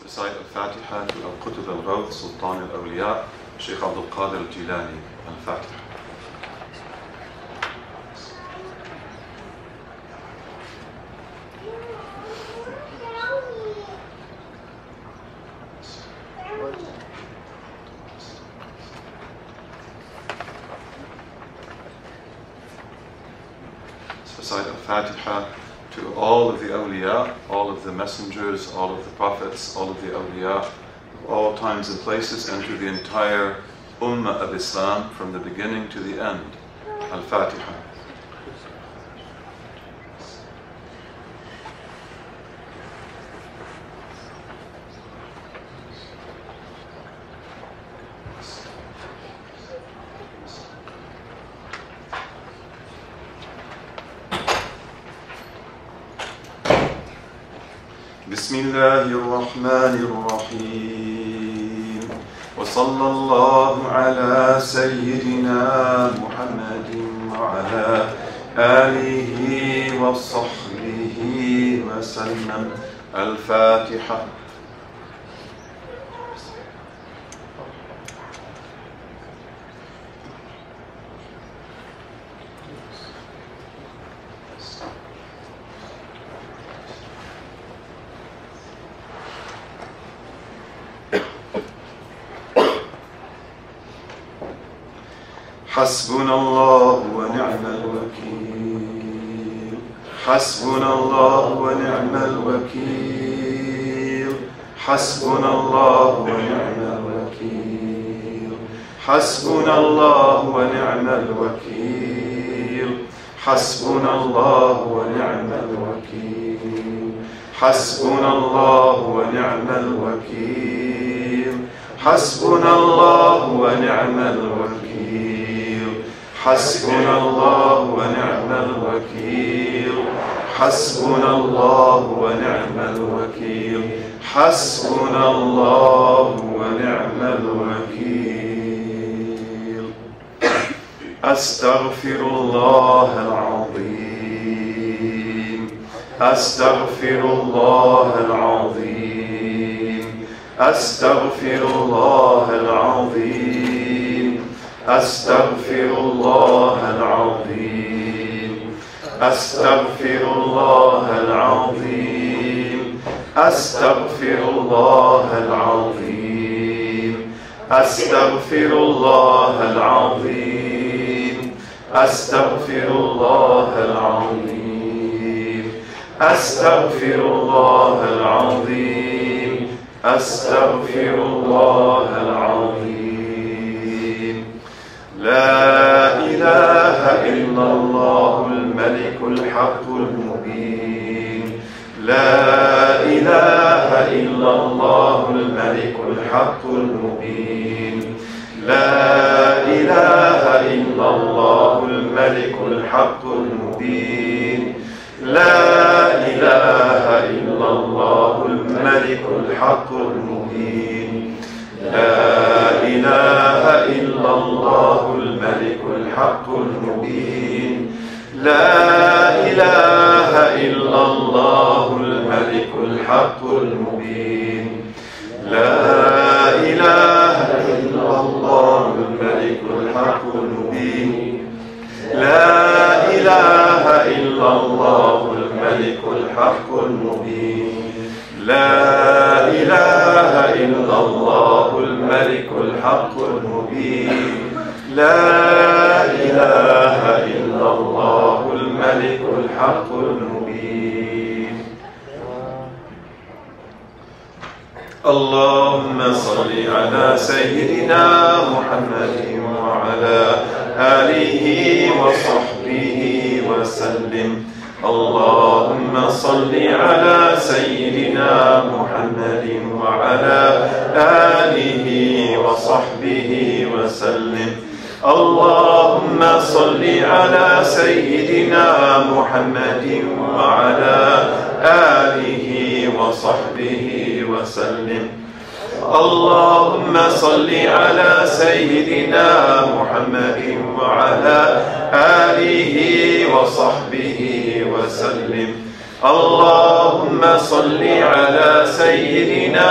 Recite Al-Fatiha to Al-Qutb Al-Ghawth, Sultan Al-Awliya, Sheikh Abdul Qadir Al-Jilani. Al-Fatiha. Recite Al-Fatiha to all of the awliya, all of the messengers, all of the prophets, all of the awliya, of all times and places, and to the entire ummah of Islam from the beginning to the end. Al-Fatiha. بسم الله الرحمن الرحيم وصلى الله على سيدنا محمد وعلى آله وصحبه وسلم. الفاتحة. حسبنا الله ونعم الوكيل. حسبنا الله ونعم الوكيل. حسبنا الله ونعم الوكيل. حسبنا الله ونعم الوكيل. حسبنا الله ونعم الوكيل. حسبنا الله ونعم الوكيل. حسبنا الله ونعم الوكيل. حسبنا الله ونعم الوكيل. حسبنا الله ونعم الوكيل. حسبنا الله ونعم الوكيل. أستغفر الله العظيم. أستغفر الله العظيم. أستغفر الله العظيم. أستغفر الله العظيم. أستغفر الله العظيم. أستغفر الله العظيم. أستغفر الله العظيم. أستغفر الله العظيم. أستغفر الله العظيم. أستغفر الله العظيم. لا إله إلا الله الملك الحق المبين. لا إله إلا الله الملك الحق المبين. لا إله إلا الله الملك الحق المبين. لا إله إلا الله الملك الحق المبين. لا إله إلا الله الملك الحق المبين. لا إله إلا الله الملك الحق المبين. لا إله إلا الله الملك الحق المبين. لا إله إلا الله الملك الحق المبين. لا إله إلا الله الملك الحق المبين. لا إله إلا الله الملك الحق المبين. اللهم صل على سيدنا محمد وعلى آله وصحبه وسلم. اللهم صل على سيدنا محمد وعلى آله وصحبه وسلم. اللهم صل على سيدنا محمد وعلى آله وصحبه وسلم. اللهم صل على سيدنا محمد وعلى آله وصحبه وسلم. اللهم صل على سيدنا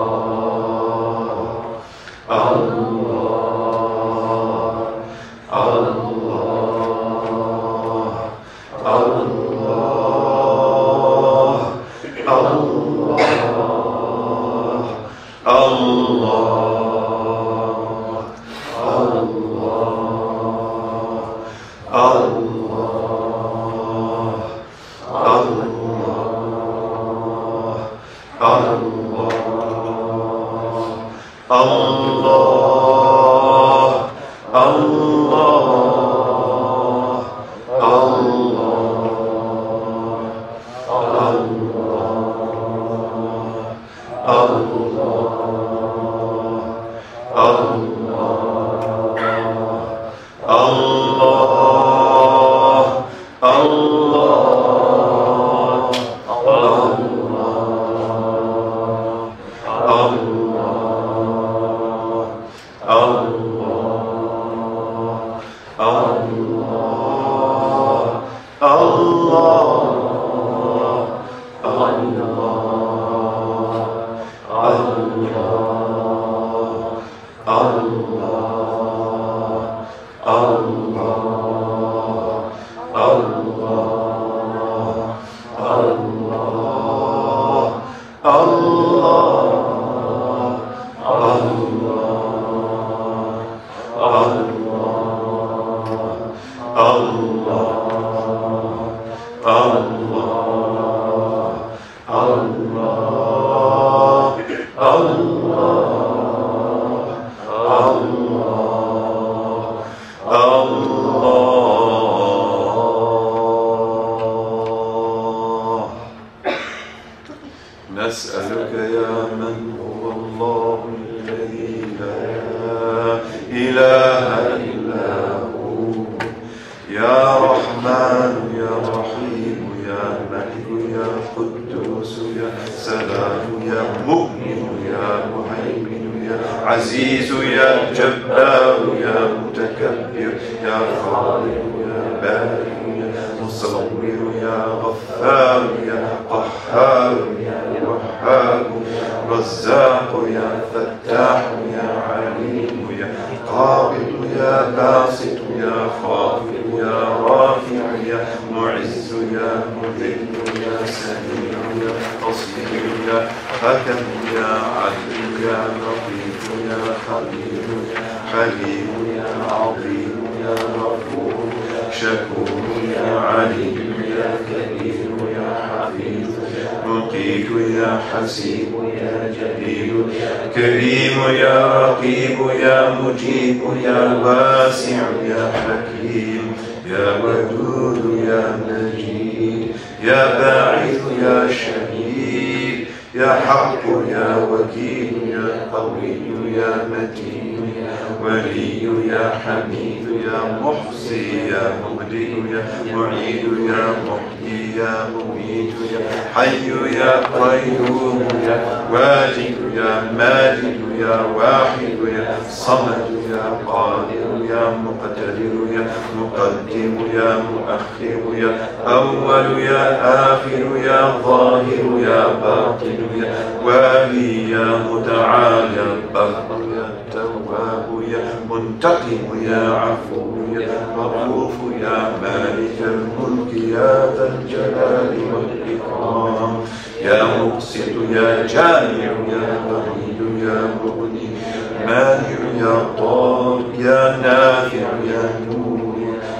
نسألك يا من هو الله الذي لا إله إلا هو، يا رحمن يا رحيم يا ملك يا قدوس يا سلام يا مؤمن يا مهيمن يا عزيز يا جبار يا متكبر يا خالق يا بارئ يا مصور يا غفار يا قهار يا وهاب رزاق يا فتاح يا عليم يا قابض يا باسط يا خافض يا رافع يا معز يا مذل يا سميع يا بصير يا حكم يا عدل يا لطيف يا خبير يا حليم يا عظيم يا غفور شكور يا عليم يا كبير يا حفيظ مقيت يا حسيب يا جليل كريم يا رقيب يا مجيب يا واسع يا حكيم يا ودود يا مجيد يا باعث يا شهيد يا حق يا وكيل يا قوي يا متين يا ولي يا حميد يا محصي يا مبدئ يا معيد يا محيي يا مميت يا حي يا قيوم يا واجد يا ماجد يا واحد يا صمد يا قادر يا مقتدر يا مقدم يا مؤخر يا أول يا آخر يا ظاهر يا باطن يا والي يا متعال يا بر يا تواب يا منتقم يا عفو يا رؤوف يا مالك الملك يا ذا الجلال والإكرام يا مقسط يا جامع يا بعيد يا مغني مانع يا ضار يا نافع يا نور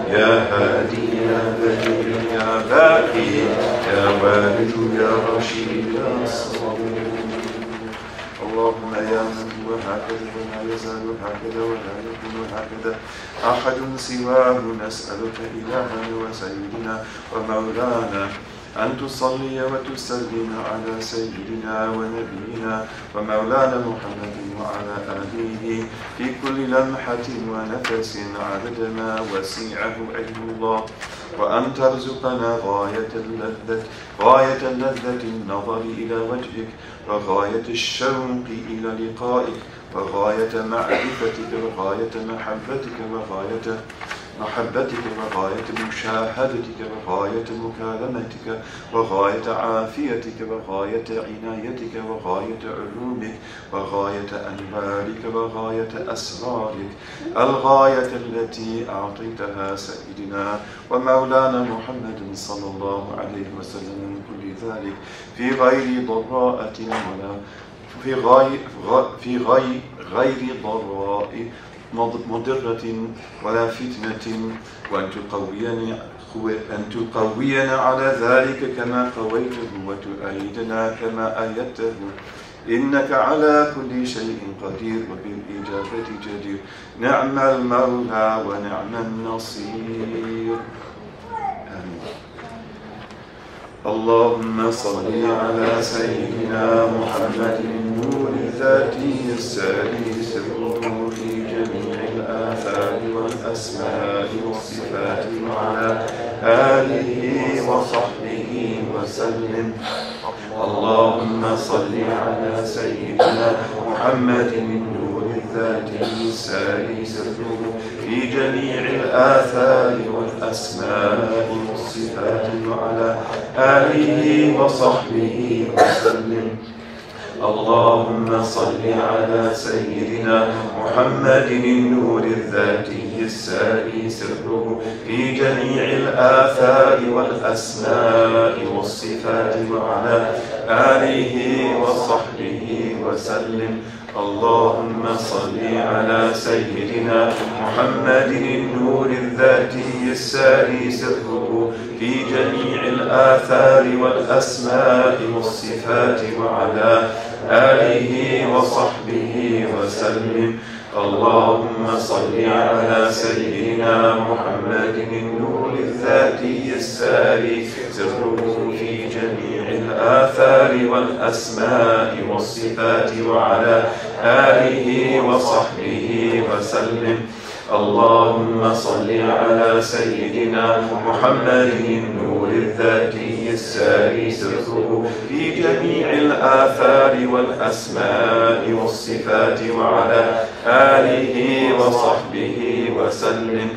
يا هادي يا بديع يا باقي يا وارث يا رشيد يا صبور. اللهم يا من هو هكذا ولا يزال هكذا ولا يكون هكذا أحد سواه، نسألك إلهنا وسيدنا ومولانا أن تصلي وتسلم على سيدنا ونبينا ومولانا محمد وعلى آله في كل لمحة ونفس عدد ما وسعه علم الله، وأن ترزقنا غاية اللذة النظر إلى وجهك، وغاية الشوق إلى لقائك، وغاية معرفتك، وغاية محبتك، وغاية مشاهدتك، وغاية مكالمتك، وغاية عافيتك، وغاية عنايتك، وغاية علومك، وغاية أنوارك، وغاية أسرارك، الغاية التي أعطيتها سيدنا ومولانا محمد صلى الله عليه وسلم من كل ذلك في غير ضراءة ولا في غير ضراء مضرة ولا فتنة، وأن أن تقوينا على ذلك كما قويته وتؤيدنا كما أيدته، إنك على كل شيء قدير وبالإجابة جدير، نعم المولى ونعم النصير. آمين. اللهم صل على سيدنا محمد النور الذاتي الساري سره في جميع الآثار والأسماء والصفات وعلى آله وصحبه وسلم. اللهم صل على سيدنا محمد النور الذاتي الساري سره في جميع الآثار والأسماء والصفات وعلى آله وصحبه وسلم. اللهم صل على سيدنا محمد النور الذاتي الساري سره في جميع الآثار والأسماء والصفات وعلى آله وصحبه وسلم. اللهم صل على سيدنا محمد النور الذاتي الساري سره في جميع الآثار والأسماء والصفات وعلى آله وصحبه وسلم. اللهم صل على سيدنا محمد النور الذاتي الساري سره في جميع الآثار والأسماء والصفات وعلى آله وصحبه وسلم. اللهم صل على سيدنا محمد النور الذاتي الساري سره في جميع الآثار والأسماء والصفات وعلى آله وصحبه وسلم.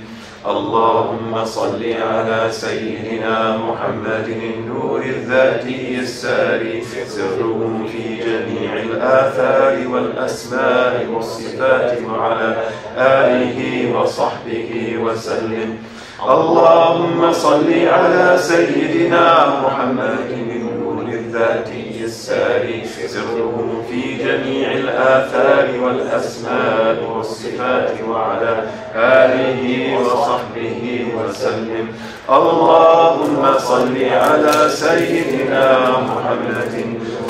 اللهم صل على سيدنا محمد النور الذاتي الساري سره في جميع الآثار والأسماء والصفات وعلى آله وصحبه وسلم. اللهم صل على سيدنا محمد النور الذاتي الساري سره في جميع الآثار والأسماء والصفات وعلى آله وصحبه وسلم. اللهم صل على سيدنا محمد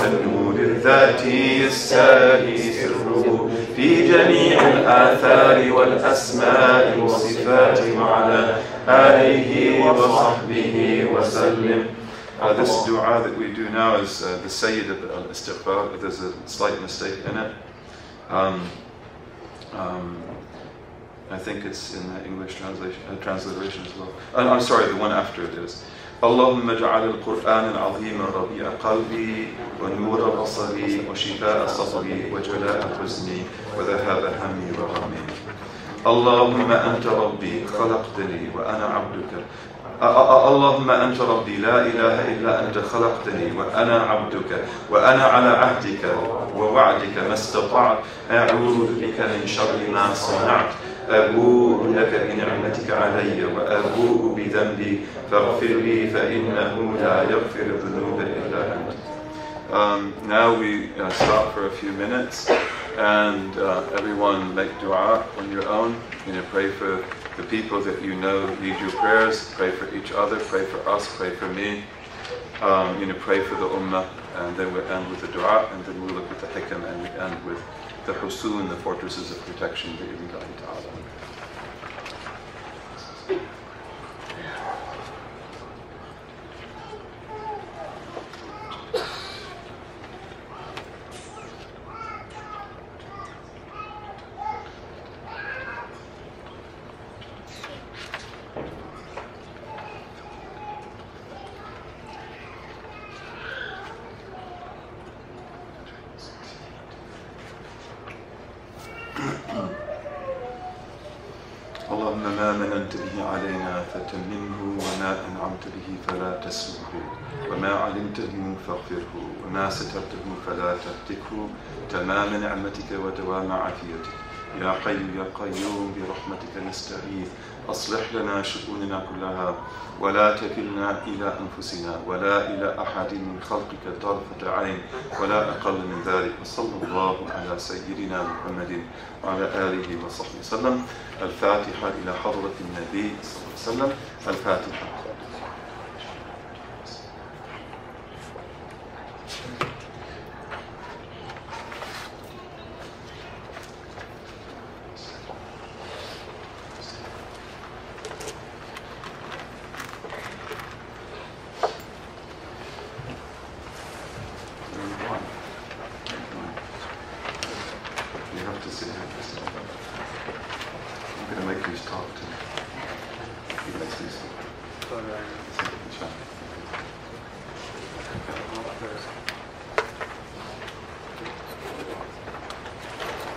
النور الذاتي الساري سره في جميع الآثار والأسماء والصفات وعلى آله وصحبه وسلم. This dua that we do now is the Sayyid al-Istighfar. There's a slight mistake in it. I think it's in the English transliteration as well. I'm sorry, the one after it is. اللهم اجعل القرآن العظيم ربيع قلبي ونور بصري وشفاء صدري وجلاء حزني وذهاب همي وغمي. اللهم أنت ربي خلقتني وأنا عبدك. اللهم أنت ربي لا إله إلا أنت خلقتني وأنا عبدك وأنا على عهدك ووعدك ما استطعت أعوذ بك من شر ما صنعت أبوء لك بنعمتك علي وأبوء بذنبي فاغفر لي فإنه لا يغفر الذنوب إلا أنت. Now we stop for a few minutes and everyone make dua on your own. Pray for the people that you know need your prayers. Pray for each other. Pray for us. Pray for me. Pray for the ummah, and then we'll end with the dua, and then we'll look at the hikam, and we end with the husun, the fortresses of protection. اللهم ما مننت به علينا فتممه وما أنعمت به فلا تسلبه وما علمته فاغفره وما سترته فلا تهتكه تمام نعمتك ودوام عافيتك يا حي يا قيوم برحمتك نستغيث أصلح لنا شؤوننا كلها ولا تكلنا إلى أنفسنا ولا إلى أحد من خلقك طرفة عين ولا أقل من ذلك. وصلى الله على سيدنا محمد وعلى آله وصحبه وسلم. الفاتحة إلى حضرة النبي صلى الله عليه وسلم. الفاتحة.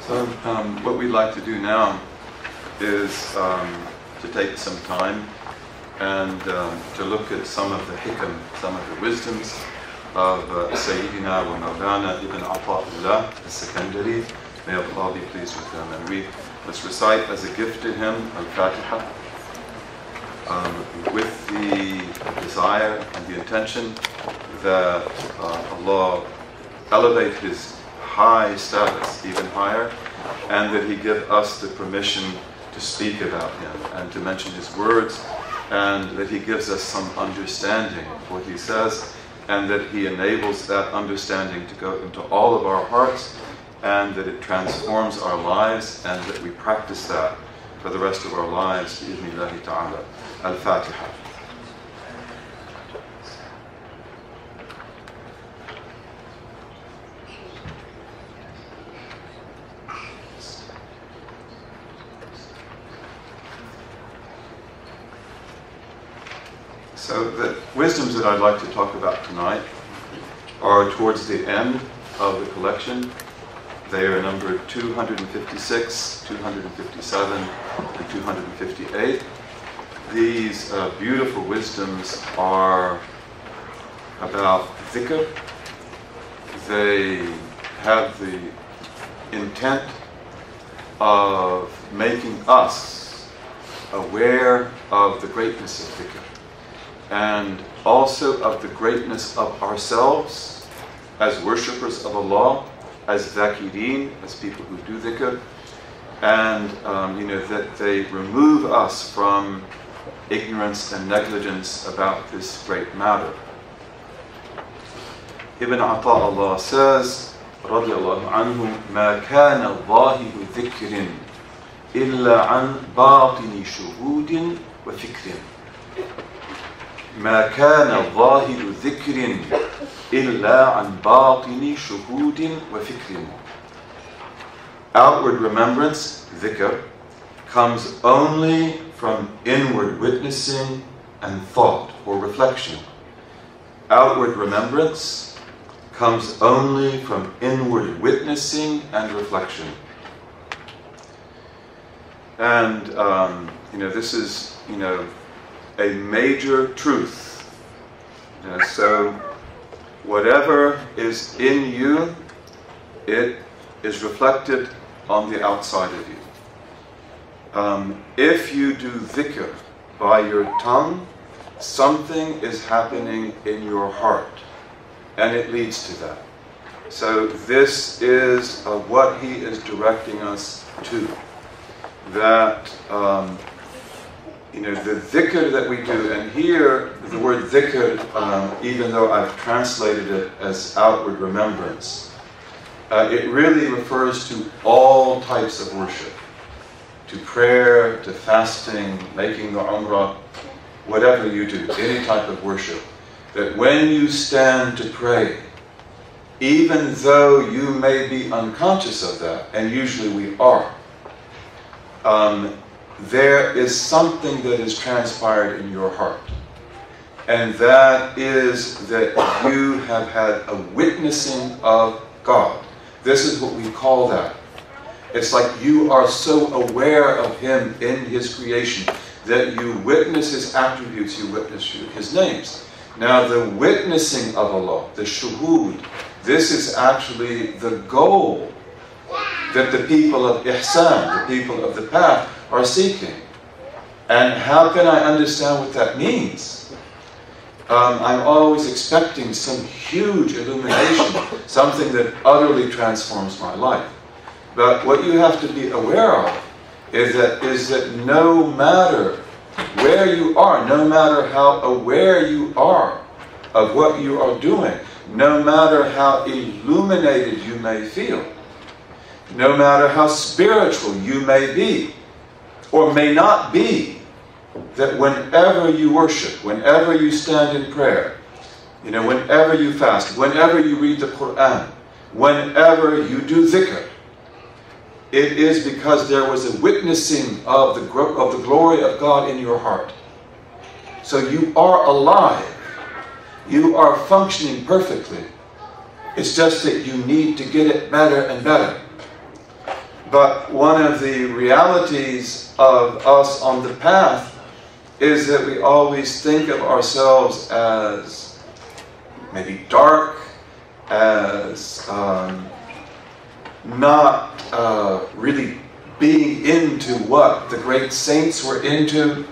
So what we'd like to do now is to take some time and to look at some of the hikam, some of the wisdoms of Sayyidina wa Mawlana Ibn Ata'illah al-Sakandari. May Allah be pleased with them. And let's recite as a gift to him Al-Fatiha with the desire and the intention that Allah elevate his high status even higher, and that he give us the permission to speak about him and to mention his words, and that he gives us some understanding of what he says, and that he enables that understanding to go into all of our hearts, and that it transforms our lives, and that we practice that for the rest of our lives. Bi-idhnillahi ta'ala. Al-Fatiha. So the wisdoms that I'd like to talk about tonight are towards the end of the collection. They are numbered 256, 257, and 258. These beautiful wisdoms are about dhikr. They have the intent of making us aware of the greatness of dhikr, and also of the greatness of ourselves as worshippers of Allah, as dhakirin, as people who do dhikr, and that they remove us from ignorance and negligence about this great matter. Ibn Ata'illah says, radiyallahu anhu, ما كان ظاهر ذكر إلا عن باطن شهود وفكر. ما كان ظاهر ذكر إلا عن باطن شهود وفكر. Outward remembrance, dhikr, comes only from inward witnessing and thought or reflection. Outward remembrance comes only from inward witnessing and reflection. And this is a major truth. So whatever is in you, it is reflected on the outside of you. If you do dhikr by your tongue, something is happening in your heart, and it leads to that. So this is what he is directing us to. That the dhikr that we do, and here the word dhikr, even though I've translated it as outward remembrance, it really refers to all types of worship, to prayer, to fasting, making the umrah, whatever you do, any type of worship, that when you stand to pray, even though you may be unconscious of that, and usually we are, there is something that is transpired in your heart. And that is that you have had a witnessing of God. This is what we call that. It's like you are so aware of Him in His creation that you witness His attributes, you witness His names. Now the witnessing of Allah, the shuhud, this is actually the goal that the people of ihsan, the people of the path, are seeking. And how can I understand what that means? I'm always expecting some huge illumination, something that utterly transforms my life. But what you have to be aware of is that no matter where you are, no matter how aware you are of what you are doing, no matter how illuminated you may feel, no matter how spiritual you may be, or may not be, that whenever you worship, whenever you stand in prayer, whenever you fast, whenever you read the Qur'an, whenever you do dhikr, it is because there was a witnessing of the glory of God in your heart. So you are alive. You are functioning perfectly. It's just that you need to get it better and better. But one of the realities of us on the path is that we always think of ourselves as maybe dark, as not really being into what the great saints were into.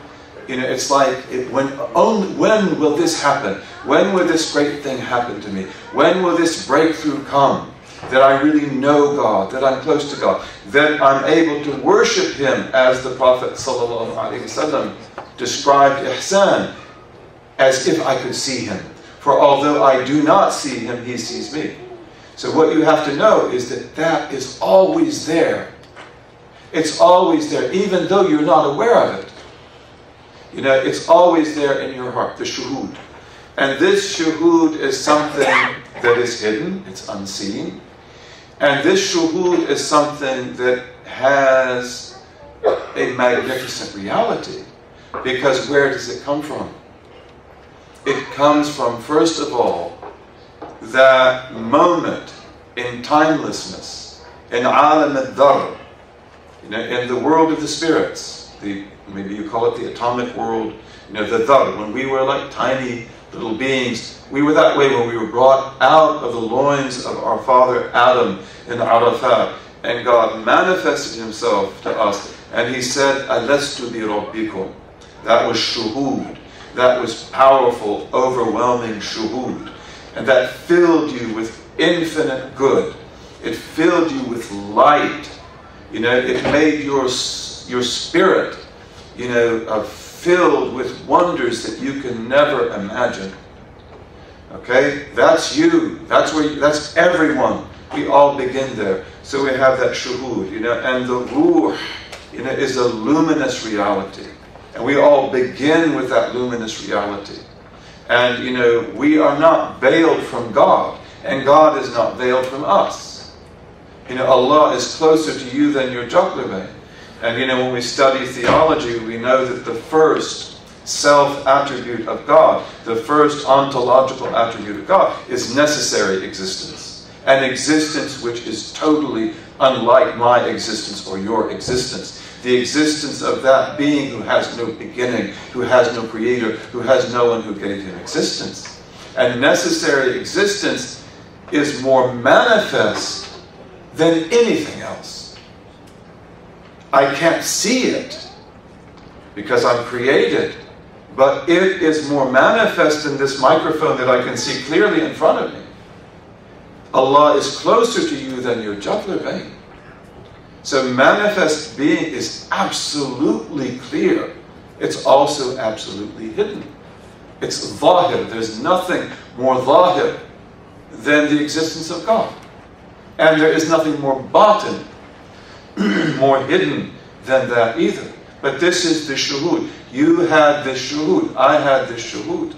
You know, it's like, when will this happen? When will this great thing happen to me? When will this breakthrough come? That I really know God, that I'm close to God, that I'm able to worship Him as the Prophet ﷺ described ihsan, as if I could see Him. For although I do not see Him, He sees me. So what you have to know is that that is always there. It's always there, even though you're not aware of it. You know, it's always there in your heart, the shuhud. And this shuhud is something that is hidden, it's unseen. And this shuhud is something that has a magnificent reality. Because where does it come from? It comes from, first of all, that moment in timelessness, in alam al-dhar, you know, in the world of the spirits, maybe you call it the atomic world, you know, the dhar, when we were like tiny little beings. We were that way when we were brought out of the loins of our father Adam in Arafat, and God manifested Himself to us, and He said, Alastu bi rabbikum. That was shuhud. That was powerful, overwhelming shuhud. And that filled you with infinite good. It filled you with light. You know, it made your spirit, you know, filled with wonders that you can never imagine. Okay, that's you. That's that's everyone. We all begin there. So we have that shuhud, you know, and the ruh, you know, is a luminous reality, and we all begin with that luminous reality. And you know, we are not veiled from God, and God is not veiled from us. You know, Allah is closer to you than your jugular vein. And you know, when we study theology, we know that the first self-attribute of God, the first ontological attribute of God, is necessary existence. An existence which is totally unlike my existence or your existence. The existence of that being who has no beginning, who has no creator, who has no one who gave him existence. And necessary existence is more manifest than anything else. I can't see it because I'm created, but it is more manifest in this microphone that I can see clearly in front of me. Allah is closer to you than your jugular vein. So manifest being is absolutely clear. It's also absolutely hidden. It's zahir. There's nothing more zahir than the existence of God. And there is nothing more batin, more hidden than that either. But this is the shuhud. You had this shuhud. I had this shuhud.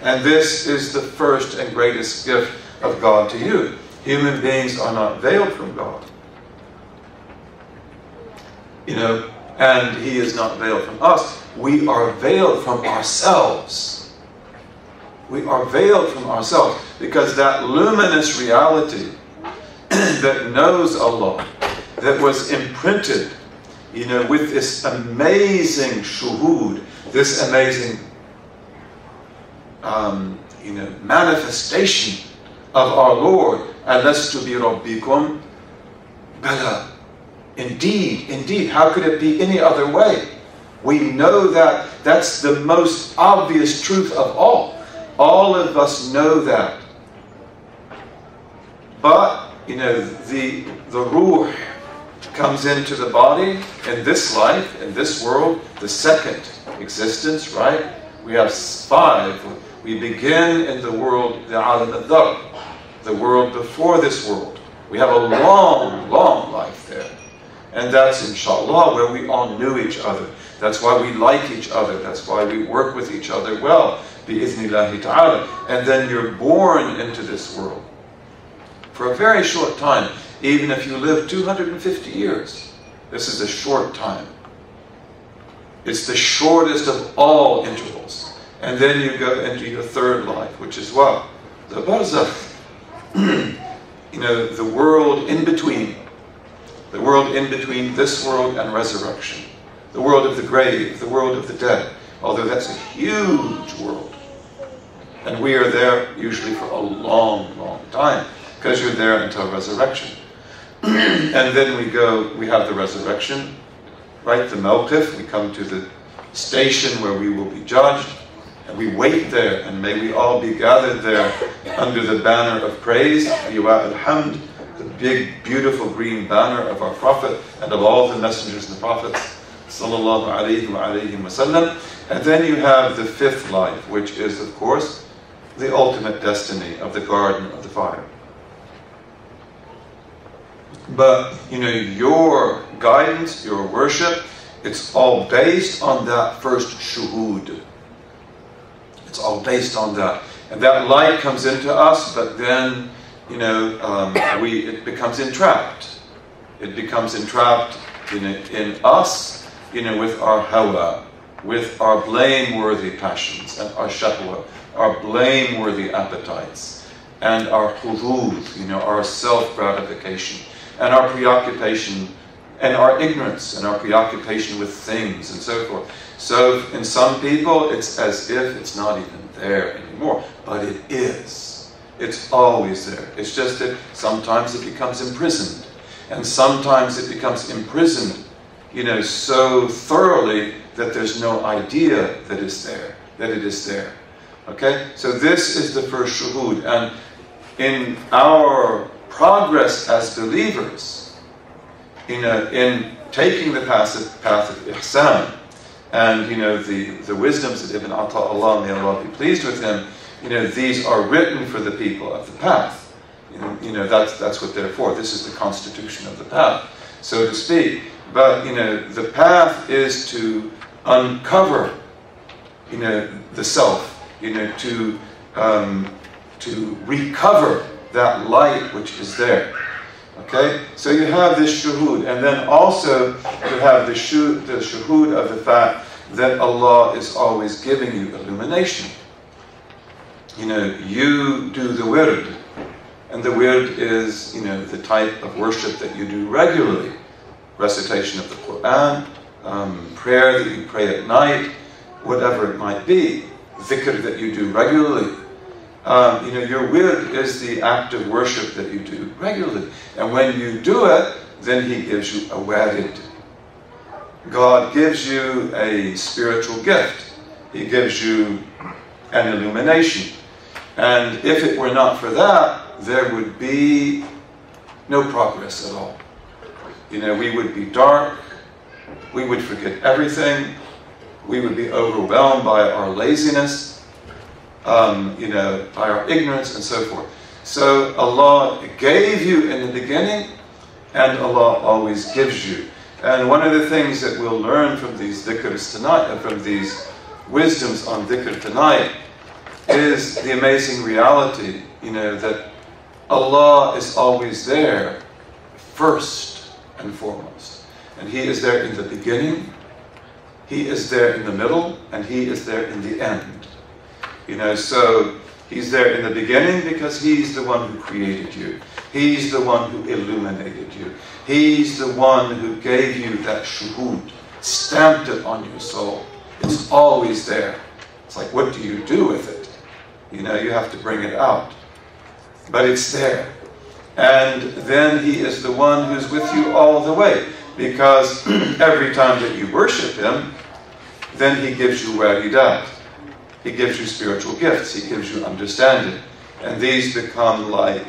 And this is the first and greatest gift of God to you. Human beings are not veiled from God. You know, and He is not veiled from us. We are veiled from ourselves. We are veiled from ourselves because that luminous reality that knows Allah, that was imprinted, you know, with this amazing shuhud, this amazing, you know, manifestation of our Lord. Alastu bi rabbikum? Bala. Indeed, indeed. How could it be any other way? We know that that's the most obvious truth of all. All of us know that. But, you know, the ruh comes into the body in this life, in this world, the second existence, right? We have 5. We begin in the world, the alam al-dhar, the world before this world. We have a long, long life there. And that's, inshallah, where we all knew each other. That's why we like each other. That's why we work with each other well, bi-idhnillahi ta'ala. And then you're born into this world for a very short time. Even if you live 250 years, this is a short time. It's the shortest of all intervals. And then you go into your third life, which is what? The barzakh. You know, the world in between. The world in between this world and resurrection. The world of the grave, the world of the dead. Although that's a huge world. And we are there usually for a long, long time. Because you're there until resurrection. And then we have the resurrection. Right, the mawqif, we come to the station where we will be judged. And we wait there, and may we all be gathered there under the banner of praise, Liwa al-Hamd, the big, beautiful green banner of our Prophet and of all the messengers and the prophets, sallallahu alayhi wa alayhi wa sallam. And then you have the fifth life, which is, of course, the ultimate destiny of the garden of the fire. But, your guidance, your worship, it's all based on that first shuhud. It's all based on that. And that light comes into us, but then, it becomes entrapped. It becomes entrapped in us, with our hawa, with our blameworthy passions, and our shahwa, our blameworthy appetites, and our hudud, our self-gratification, and our preoccupation, and our ignorance, and our preoccupation with things, and so forth. So in some people, it's as if it's not even there anymore, but it is. It's always there. It's just that sometimes it becomes imprisoned, and sometimes it becomes imprisoned, so thoroughly that there's no idea that it's there, that it is there. Okay? So this is the first shuhud, and in our progress as believers, in taking the path of ihsan, and the wisdoms of Ibn Ata'illah, may Allah be pleased with him, these are written for the people of the path. That's what they're for. This is the constitution of the path, so to speak. But the path is to uncover the self, to recover that light which is there. Okay, so you have this shuhud, and then also you have the shuhud of the fact that Allah is always giving you illumination. You do the wird, and the wird is, the type of worship that you do regularly. Recitation of the Qur'an, prayer that you pray at night, whatever it might be, dhikr that you do regularly. Your wird is the act of worship that you do regularly. And when you do it, then He gives you a warid. God gives you a spiritual gift. He gives you an illumination. And if it were not for that, there would be no progress at all. We would be dark. We would forget everything. We would be overwhelmed by our laziness. By our ignorance and so forth. So Allah gave you in the beginning, and Allah always gives you. And one of the things that we'll learn from these dhikrs tonight, from these wisdoms on dhikr tonight, is the amazing reality, that Allah is always there, first and foremost. And He is there in the beginning, He is there in the middle, and He is there in the end. So He's there in the beginning because He's the one who created you. He's the one who illuminated you. He's the one who gave you that shuhud, stamped it on your soul. It's always there. It's like, what do you do with it? You have to bring it out. But it's there. And then He is the one who's with you all the way. Because every time that you worship Him, then He gives you waridat. He gives you spiritual gifts. He gives you understanding. And these become like,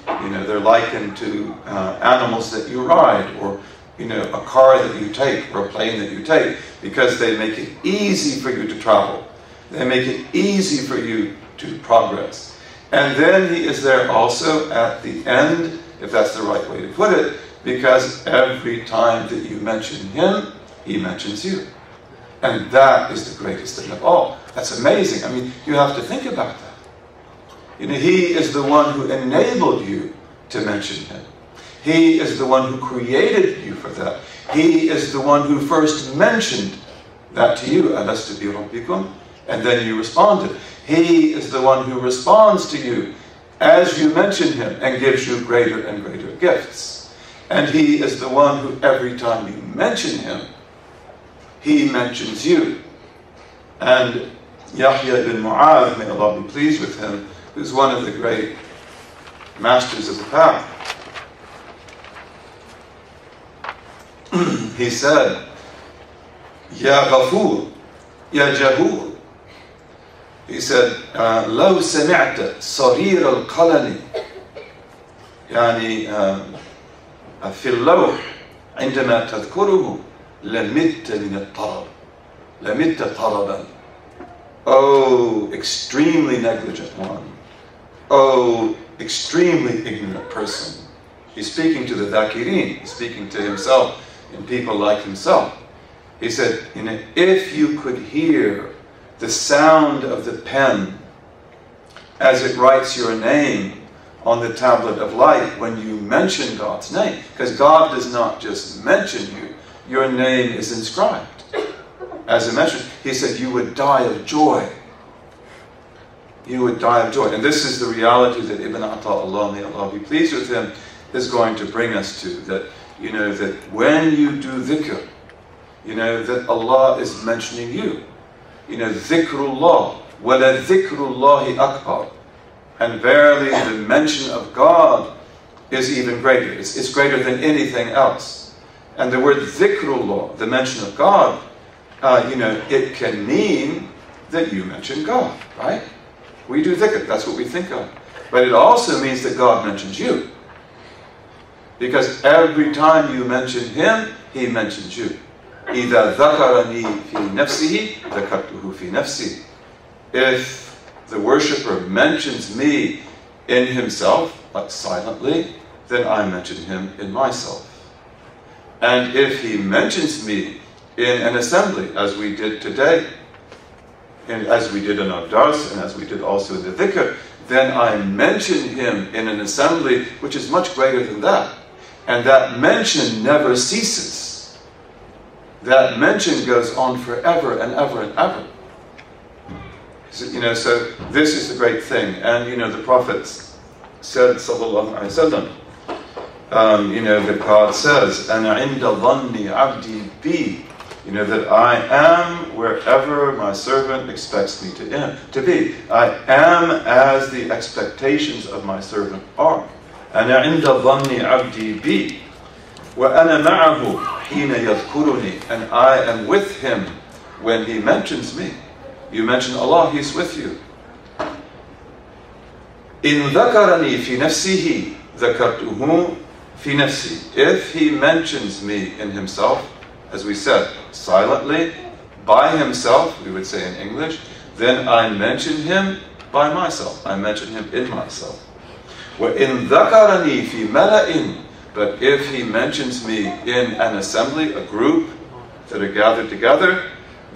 they're likened to animals that you ride, or, a car that you take, or a plane that you take, because they make it easy for you to travel. They make it easy for you to progress. And then He is there also at the end, if that's the right way to put it, because every time that you mention Him, He mentions you. And that is the greatest thing of all. That's amazing. I mean, you have to think about that. He is the one who enabled you to mention Him. He is the one who created you for that. He is the one who first mentioned that to you, alastu bi rabbikum, and then you responded. He is the one who responds to you as you mention Him and gives you greater and greater gifts. And He is the one who, every time you mention Him, He mentions you. And Yahya ibn Mu'adh, may Allah be pleased with him, who's one of the great masters of the path, he said, Ya Ghafur, Ya Jahur. He said, لو سمعت صرير القلم يعني في اللوح عندما تذكره لمت من الطرب لمت طربا. Oh, extremely negligent one. Oh, extremely ignorant person. He's speaking to the dhakirin. He's speaking to himself and people like himself. He said, if you could hear the sound of the pen as it writes your name on the tablet of light when you mention God's name, because God does not just mention you, your name is inscribed as a mention. He said you would die of joy. You would die of joy. And this is the reality that Ibn Ata'illah, may Allah be pleased with him, is going to bring us to. That, that when you do dhikr, that Allah is mentioning you. Dhikrullah, wala dhikrullahi akbar. And verily the mention of God is even greater. It's greater than anything else. And the word dhikrullah, the mention of God, it can mean that you mention God, right? We do dhikr, that's what we think of. But it also means that God mentions you. Because every time you mention Him, He mentions you. إِذَا ذَكَرَنِي فِي نَفْسِهِ ذَكَرْتُهُ فِي نَفْسِي. If the worshipper mentions me in himself, like silently, then I mention him in myself. And if he mentions me in an assembly, as we did today, and as we did in our dars, and as we did also in the dhikr, then I mention him in an assembly which is much greater than that. And that mention never ceases. That mention goes on forever and ever and ever. So this is the great thing. And the Prophet said, sallallahu alaihi wasallam, that God says, "Ana inda dhanni abdi bi," that I am wherever my servant expects me to be. I am as the expectations of my servant are. "Ana inda dhanni abdi bi, wa ana ma'ahu hina yadhkuruni," and I am with him when he mentions me. You mention Allah, He's with you. "In dhakarani fi nafsihi, dhakartuhu fi nafsi." If he mentions me in himself, as we said, silently, by himself, we would say in English, then I mention him by myself. I mention him in myself. وَإِن ذَكَرَنِي فِي مَلَئٍ. But if he mentions me in an assembly, a group that are gathered together,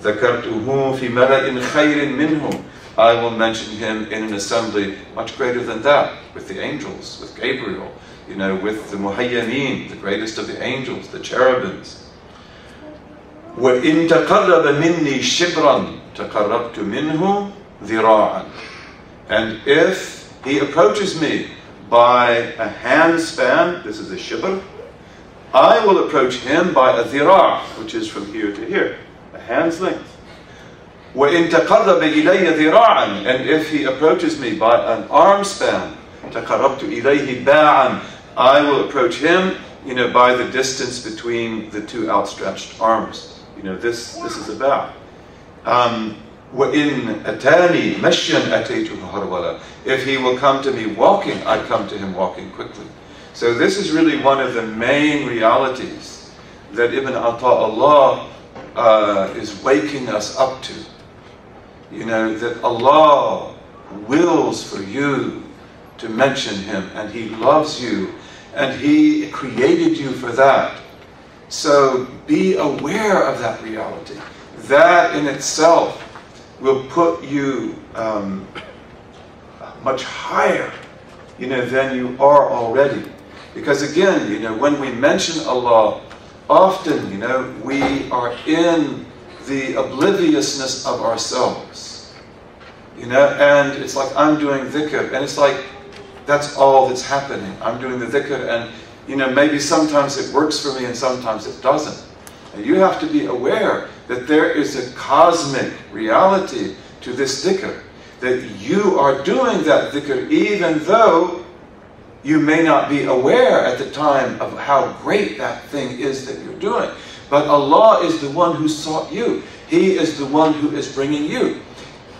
ذَكَرْتُهُ فِي مَلَئٍ خَيْرٍ مِّنْهُمْ. I will mention him in an assembly much greater than that, with the angels, with Gabriel, with the muhayyamin, the greatest of the angels, the cherubims. وَإِن تَقَرَّبَ مِنِّي شِبْرًا تَقَرَّبْتُ مِنْهُ ذِرَاعًا. And if he approaches me by a hand span, this is a shibr, I will approach him by a dhira', which is from here to here, a hand's length. وَإِن تَقَرَّبَ إِلَيَّ ذِرَاعًا. And if he approaches me by an arm span, تَقَرَّبْتُ إِلَيْهِ بَاعًا. I will approach him, by the distance between the two outstretched arms. This is a ba'. وَإِن أَتَانِي مَشْيًا أَتَيْتُهُ هَرْوَلًا. If he will come to me walking, I come to him walking quickly. So this is really one of the main realities that Ibn Ata'illah is waking us up to. That Allah wills for you to mention Him, and He loves you, and He created you for that. So be aware of that reality. That in itself will put you much higher, than you are already. Because again, when we mention Allah, often, we are in the obliviousness of ourselves. And it's like I'm doing dhikr, and it's like that's all that's happening. I'm doing the dhikr, and you know, maybe sometimes it works for me and sometimes it doesn't. And you have to be aware that there is a cosmic reality to this dhikr, that you are doing that dhikr even though you may not be aware at the time of how great that thing is that you're doing. But Allah is the one who sought you. He is the one who is bringing you.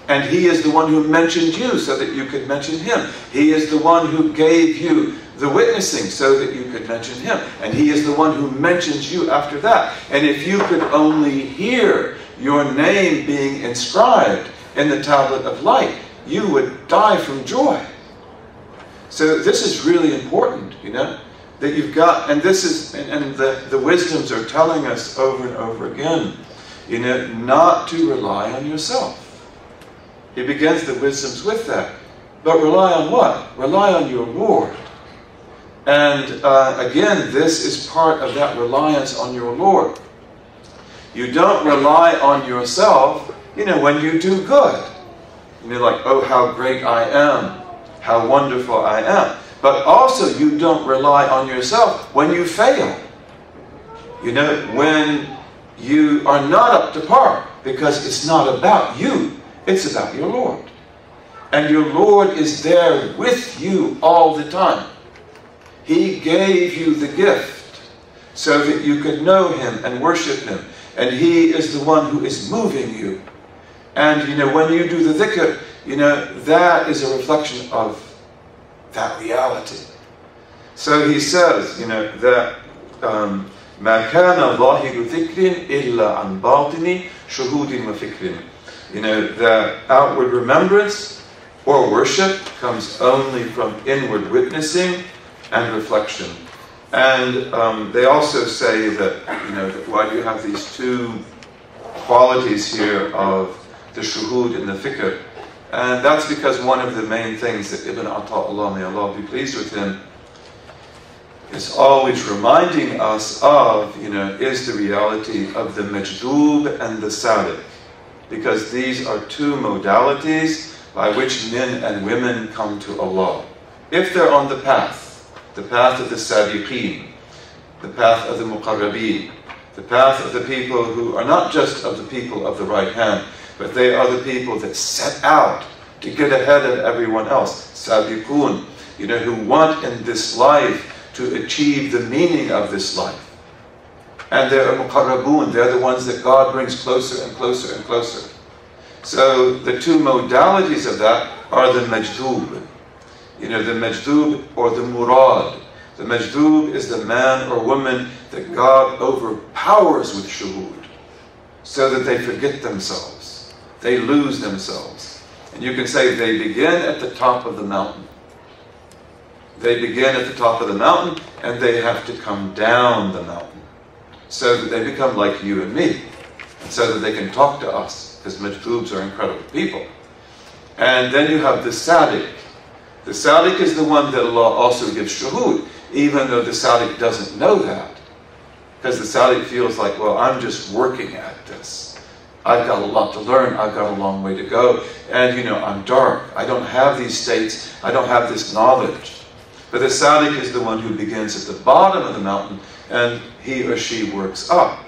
And He is the one who mentioned you so that you could mention Him. He is the one who gave you the witnessing so that you could mention Him. And He is the one who mentions you after that. And if you could only hear your name being inscribed in the tablet of light, you would die from joy. So this is really important, you know, that you've got, and this is, and the wisdoms are telling us over and over again, you know, not to rely on yourself. He begins the wisdoms with that. But rely on what? Rely on your Lord. And again, this is part of that reliance on your Lord. You don't rely on yourself, you know, when you do good. And you're like, oh, how great I am. How wonderful I am. But also you don't rely on yourself when you fail. You know, when you are not up to par. Because it's not about you. It's about your Lord. And your Lord is there with you all the time. He gave you the gift so that you could know Him and worship Him. And He is the one who is moving you. And, you know, when you do the dhikr, you know, that is a reflection of that reality. So he says, you know, that مَا كَانَ ظَاهِرُ ذِكْرٍ إِلَّا عَنْ بَاطِنِ شُهُودٍ وَفِكْرٍ. You know, that outward remembrance or worship comes only from inward witnessing and reflection. And they also say that, you know, that why do you have these two qualities here of the shuhud and the fikr? And that's because one of the main things that Ibn Ata'illah, may Allah be pleased with him, is always reminding us of, you know, is the reality of the majdub and the salik. Because these are two modalities by which men and women come to Allah. If they're on the path of the sabiqeen, the path of the muqarrabeen, the path of the people who are not just of the people of the right hand, but they are the people that set out to get ahead of everyone else. Sabiqun, you know, who want in this life to achieve the meaning of this life. And they're muqarrabun, they're the ones that God brings closer and closer and closer. So the two modalities of that are the majdub. You know, the majdub or the murad. The majdub is the man or woman that God overpowers with shuhud, so that they forget themselves. They lose themselves. And you can say they begin at the top of the mountain. They begin at the top of the mountain and they have to come down the mountain, so that they become like you and me, and so that they can talk to us, because majdubs are incredible people. And then you have the sadiq. The sadiq is the one that Allah also gives shuhud, even though the sadiq doesn't know that. Because the sadiq feels like, well, I'm just working at this. I've got a lot to learn, I've got a long way to go, and you know, I'm dark, I don't have these states, I don't have this knowledge. But the sadiq is the one who begins at the bottom of the mountain, and he or she works up.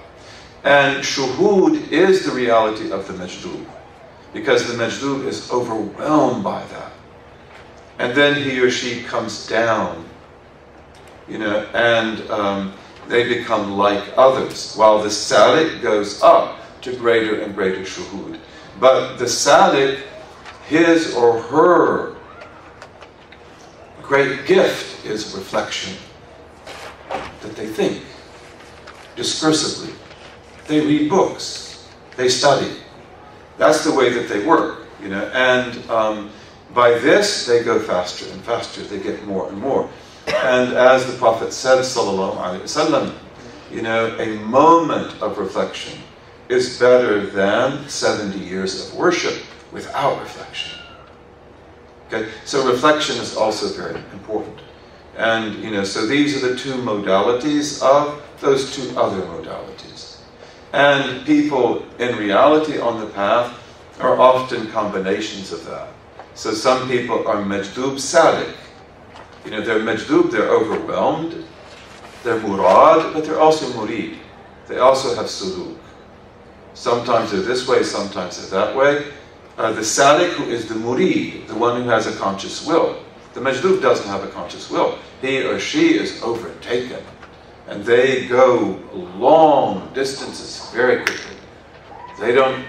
And shuhud is the reality of the majdub, because the majdub is overwhelmed by that. And then he or she comes down, you know, and they become like others, while the sadiq goes up to greater and greater shuhud. But the sadiq, his or her great gift is reflection. That they think discursively, they read books, they study. That's the way that they work, you know. And by this, they go faster and faster. They get more and more. And as the Prophet said, sallallahu alaihi wasallam, you know, a moment of reflection is better than 70 years of worship without reflection. Okay, so reflection is also very important. And, you know, so these are the two modalities of those two other modalities. And people in reality on the path are often combinations of that. So some people are majdub sadiq. You know, they're majdub, they're overwhelmed, They're murad, but they're also murid. They also have suluk. Sometimes they're this way, sometimes they're that way. The salik, who is the murid, the one who has a conscious will. The majdoub doesn't have a conscious will. He or she is overtaken. And they go long distances very quickly. They don't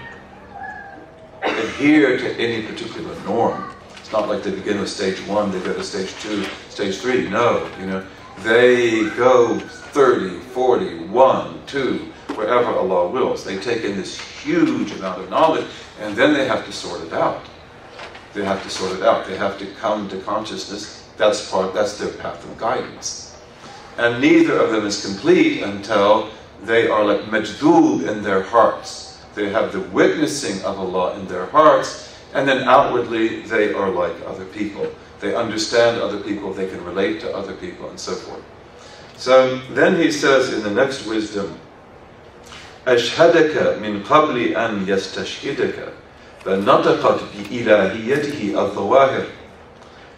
adhere to any particular norm. It's not like they begin with stage 1, they go to stage 2, stage 3. No, they go 30, 40, 1, 2, wherever Allah wills. They take in this huge amount of knowledge, and then they have to sort it out. They have to sort it out. They have to come to consciousness. That's their path of guidance. And neither of them is complete until they are like majdub in their hearts. They have the witnessing of Allah in their hearts, and then outwardly they are like other people. They understand other people, they can relate to other people, and so forth. So then he says in the next wisdom, أشهدك من قبل أن يستشهدك فنطقت بإلهيته الظواهر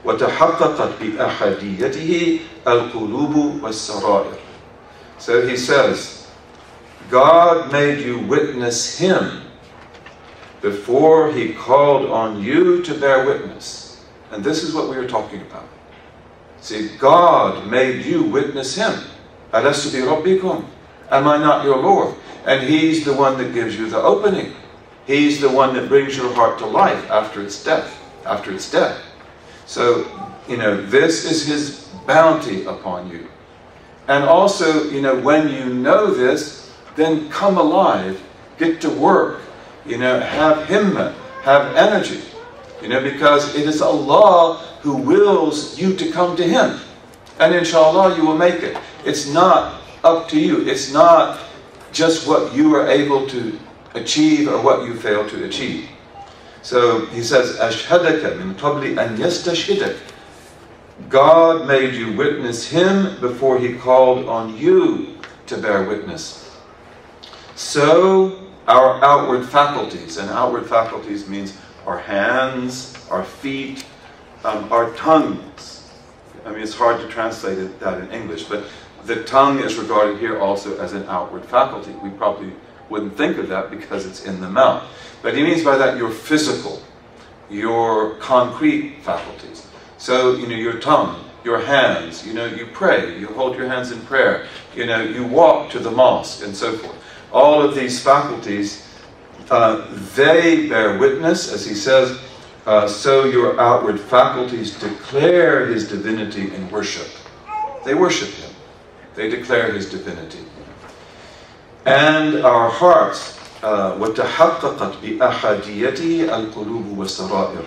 وتحققت بأحديته القلوب والسرائر. So he says, God made you witness Him before He called on you to bear witness. And this is what we are talking about. See, God made you witness Him. أَلَسْتُ بِرَبِّكُمْ? Am I not your Lord? And He's the one that gives you the opening. He's the one that brings your heart to life after its death. So, this is His bounty upon you. And also, when you know this, then come alive, get to work, have himmah, have energy, because it is Allah who wills you to come to Him. And inshallah, you will make it. It's not up to you. It's not just what you are able to achieve or what you fail to achieve. So he says, أَشْهَدَكَ مِنْ قَبْلِ أَنْ يَسْتَشْهِدَكَ. God made you witness Him before He called on you to bear witness. So our outward faculties, and outward faculties means our hands, our feet, our tongues. It's hard to translate that in English, but the tongue is regarded here also as an outward faculty. We probably wouldn't think of that because it's in the mouth. But he means by that your physical, your concrete faculties. So, your tongue, your hands, you pray, you hold your hands in prayer, you walk to the mosque and so forth. All of these faculties, they bear witness, as he says, so your outward faculties declare His divinity in worship. They worship Him. They declare His divinity. And our hearts, وَتَحَقَّقَتْ بِأَحَدِيَتِهِ الْقُلُوبُ وَالسَّرَائِرُ.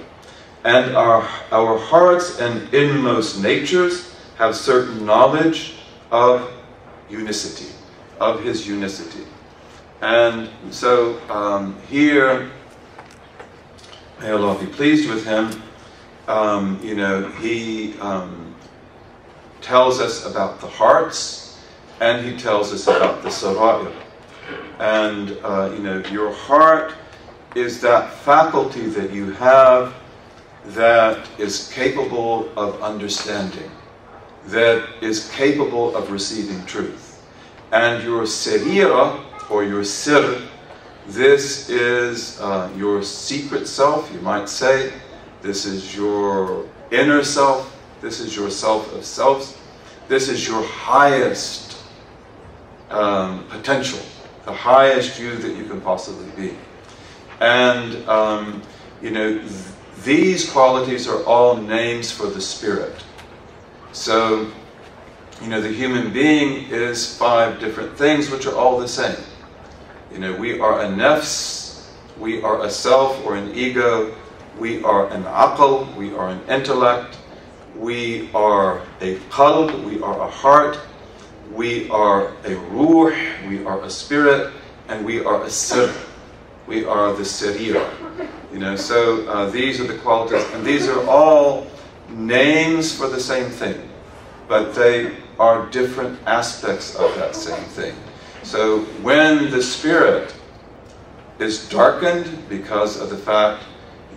And our hearts and inmost natures have certain knowledge of unicity, of His unicity. And so here, may Allah be pleased with him, he tells us about the hearts, and he tells us about the sara'ir. And, your heart is that faculty that you have that is capable of understanding, that is capable of receiving truth. And your sarira, or your sir, this is your secret self, you might say. This is your inner self. This is your self of selves. This is your highest potential, the highest you that you can possibly be. And, these qualities are all names for the spirit. So, the human being is 5 different things which are all the same. We are a nafs, we are a self or an ego, we are an aql, we are an intellect, we are a qalb, we are a heart, we are a ruh, we are a spirit, and we are a sir. We are the sarira. So these are the qualities, and these are all names for the same thing, but they are different aspects of that same thing. So when the spirit is darkened because of the fact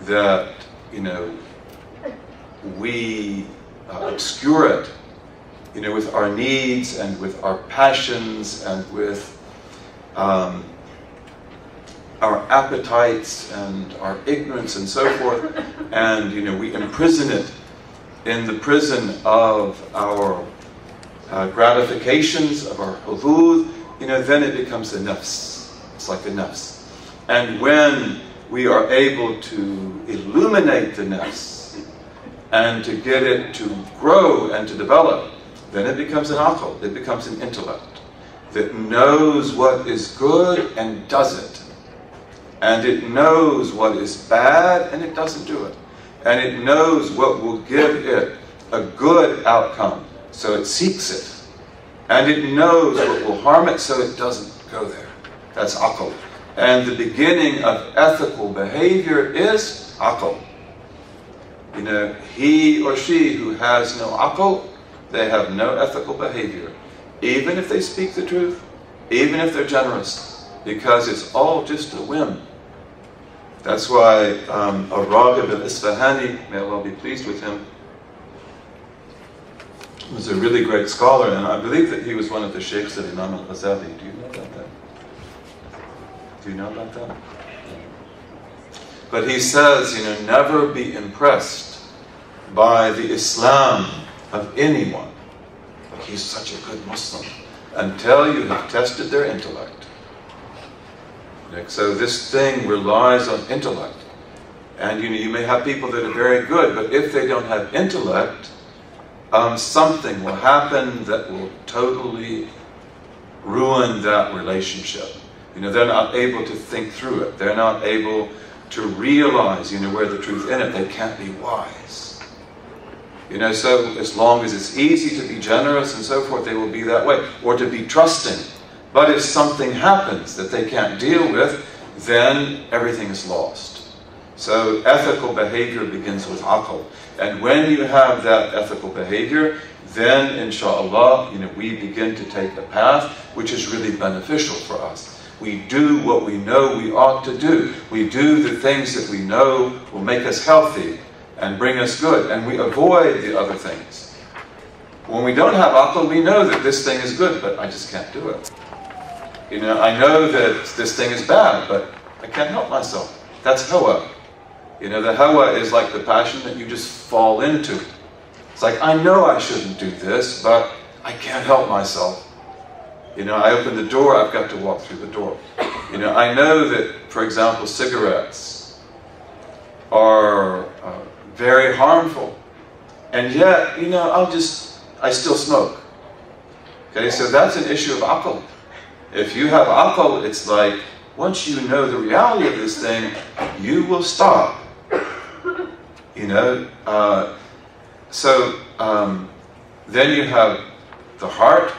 that, we obscure it you know, with our needs and with our passions and with our appetites and our ignorance and so forth, and, you know, we imprison it in the prison of our gratifications, of our hudud, you know, then it becomes the nafs. It's like the nafs. And when we are able to illuminate the nafs and to get it to grow and to develop, then it becomes an aql, it becomes an intellect that knows what is good and does it. And it knows what is bad and it doesn't do it. And it knows what will give it a good outcome, so it seeks it. And it knows what will harm it, so it doesn't go there. That's aql. And the beginning of ethical behavior is aql. You know, he or she who has no aql, they have no ethical behavior. Even if they speak the truth, even if they're generous, because it's all just a whim. That's why Ar-Raghib al-Isfahani, may Allah be pleased with him, was a really great scholar, and I believe that he was one of the sheikhs of Imam al-Ghazali. Do you know about that? Do you know about that? But he says, you know, never be impressed by the Islam of anyone. Like, he's such a good Muslim, until you have tested their intellect. Like, so this thing relies on intellect. And, you know, you may have people that are very good, but if they don't have intellect, something will happen that will totally ruin that relationship. You know, they're not able to think through it. They're not able to realize, you know, where the truth in it. They can't be wise. You know, so as long as it's easy to be generous and so forth, they will be that way. Or to be trusting. But if something happens that they can't deal with, then everything is lost. So ethical behavior begins with aql. And when you have that ethical behavior, then inshallah, you know, we begin to take a path which is really beneficial for us. We do what we know we ought to do. We do the things that we know will make us healthy and bring us good, and we avoid the other things. When we don't have aql, we know that this thing is good, but I just can't do it. You know, I know that this thing is bad, but I can't help myself. That's hawa. You know, the hawa is like the passion that you just fall into. It's like, I know I shouldn't do this, but I can't help myself. You know, I open the door, I've got to walk through the door. You know, I know that, for example, cigarettes are very harmful. And yet, you know, I still smoke. Okay, so that's an issue of aql. If you have aql, it's like, once you know the reality of this thing, you will stop. You know, then you have the heart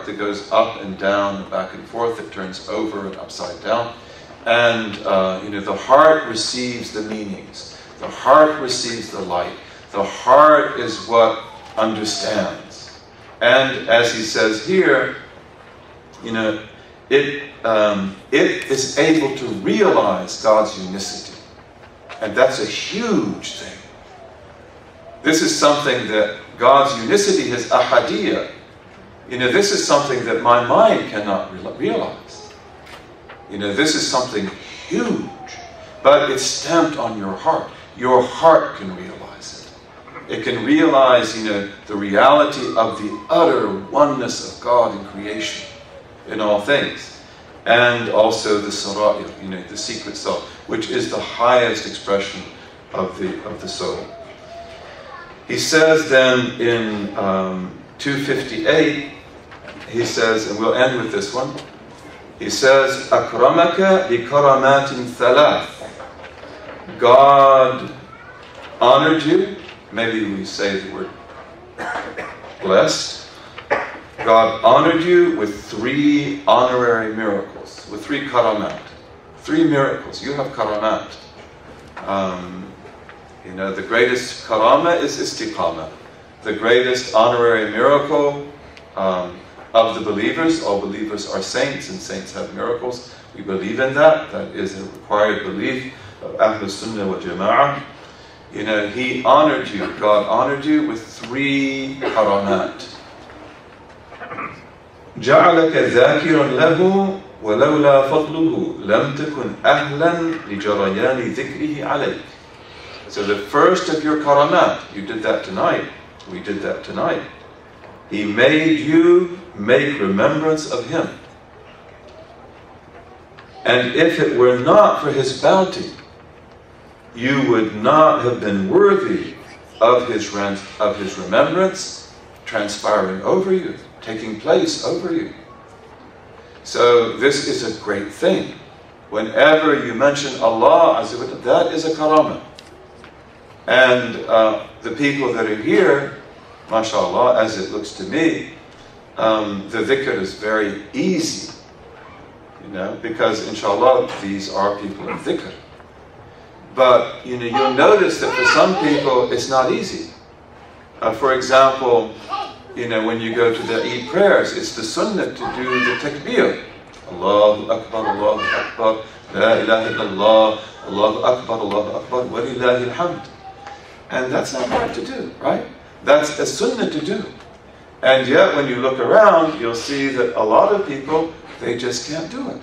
that goes up and down and back and forth, it turns over and upside down. And, you know, the heart receives the meanings. The heart receives the light. The heart is what understands. And as he says here, you know, it is able to realize God's unicity. And that's a huge thing. This is something that God's unicity, His ahadiyya, you know, this is something that my mind cannot realize. You know, this is something huge, but it's stamped on your heart. Your heart can realize it. It can realize, you know, the reality of the utter oneness of God in creation, in all things. And also the sara'ir, you know, the secret self, which is the highest expression of the soul. He says then in 258, he says, and we'll end with this one, he says, أَكْرَمَكَ بِكَرَمَاتٍ ثَلَاثٍ. God honored you, maybe we say the word blessed. God honored you with 3 honorary miracles, with 3 karamat. 3 miracles. You have karamat. You know, the greatest karama is istiqamah. The greatest honorary miracle of the believers. All believers are saints, and saints have miracles. We believe in that. That is a required belief of Ahl Sunnah wa Jama'ah. You know, He honored you. God honored you with 3 karamat. جعلك ذاكرا له ولولا فضله لم تكن أهلا لجريان ذكره عليك. So the first of your karamat, you did that tonight, we did that tonight. He made you make remembrance of Him. And if it were not for His bounty, you would not have been worthy of His remembrance transpiring over you, taking place over you. So this is a great thing. Whenever you mention Allah, that is a karamah. And the people that are here, mashallah, as it looks to me, the dhikr is very easy. You know, because inshallah, these are people of dhikr. But you know, you'll notice that for some people, it's not easy. For example, you know, when you go to the Eid prayers, it's the sunnah to do the takbir. Allahu Akbar, Allahu Akbar, La ilaha illallah, Allahu Akbar, wa lillahi alhamd. And that's not hard to do, right? That's a sunnah to do. And yet, when you look around, you'll see that a lot of people, they just can't do it.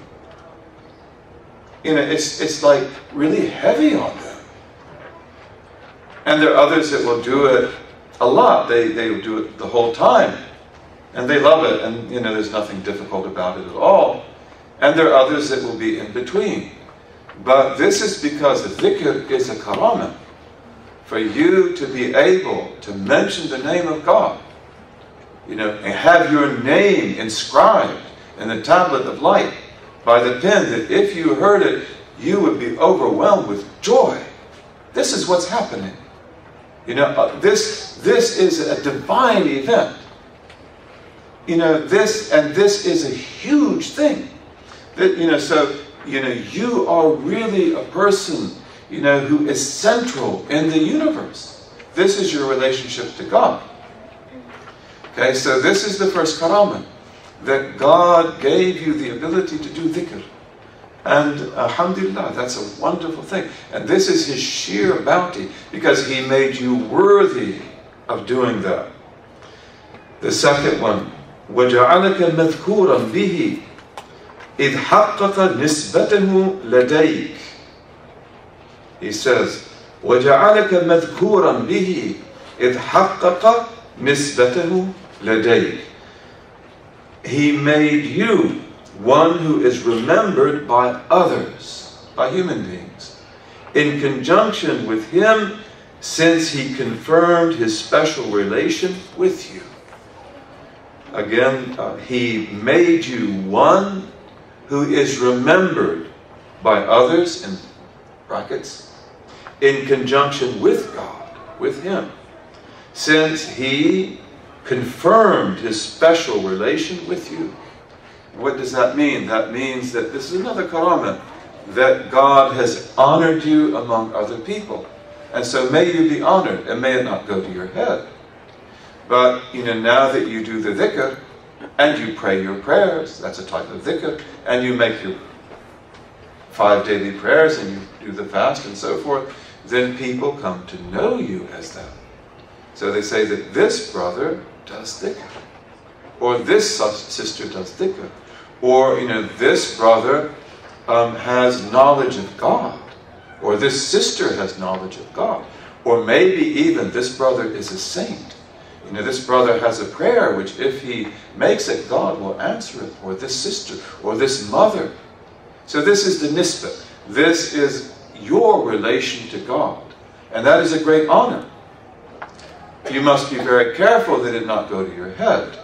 You know, it's like really heavy on them. And there are others that will do it a lot. They will do it the whole time. And they love it. And, you know, there's nothing difficult about it at all. And there are others that will be in between. But this is because the dhikr is a karamah. For you to be able to mention the name of God, you know, and have your name inscribed in the tablet of light by the pen, that if you heard it, you would be overwhelmed with joy. This is what's happening. You know, this is a divine event. You know, this is a huge thing. That, you know, so, you know, you are really a person, you know, who is central in the universe. This is your relationship to God. Okay, so this is the first karamah, that God gave you the ability to do dhikr. And alhamdulillah, that's a wonderful thing. And this is His sheer bounty, because He made you worthy of doing that. The second one, وَجَعَلَكَ مَذْكُورًا بِهِ إِذْ حَقَّقَ نِسْبَتَهُ لَدَيْكَ. He says, وَجَعَلَكَ مَذْكُورًا بِهِ إِذْ حَقَّقَ نِسْبَتَهُ لَدَيْكَ. He made you one who is remembered by others, by human beings, in conjunction with Him, since He confirmed His special relation with you. Again, He made you one who is remembered by others, in brackets, in conjunction with God, with Him, since He confirmed His special relation with you. What does that mean? That means that this is another karamah, that God has honored you among other people. And so may you be honored, and may it not go to your head. But, you know, now that you do the dhikr, and you pray your prayers, that's a type of dhikr, and you make your 5 daily prayers, and you do the fast and so forth, then people come to know you as that. So they say that this brother does dhikr, or this sister does dhikr, or, you know, this brother has knowledge of God, or this sister has knowledge of God, or maybe even this brother is a saint. You know, this brother has a prayer which, if he makes it, God will answer it, or this sister, or this mother. So this is the nisbah. This is your relation to God, and that is a great honor. You must be very careful that it not go to your head,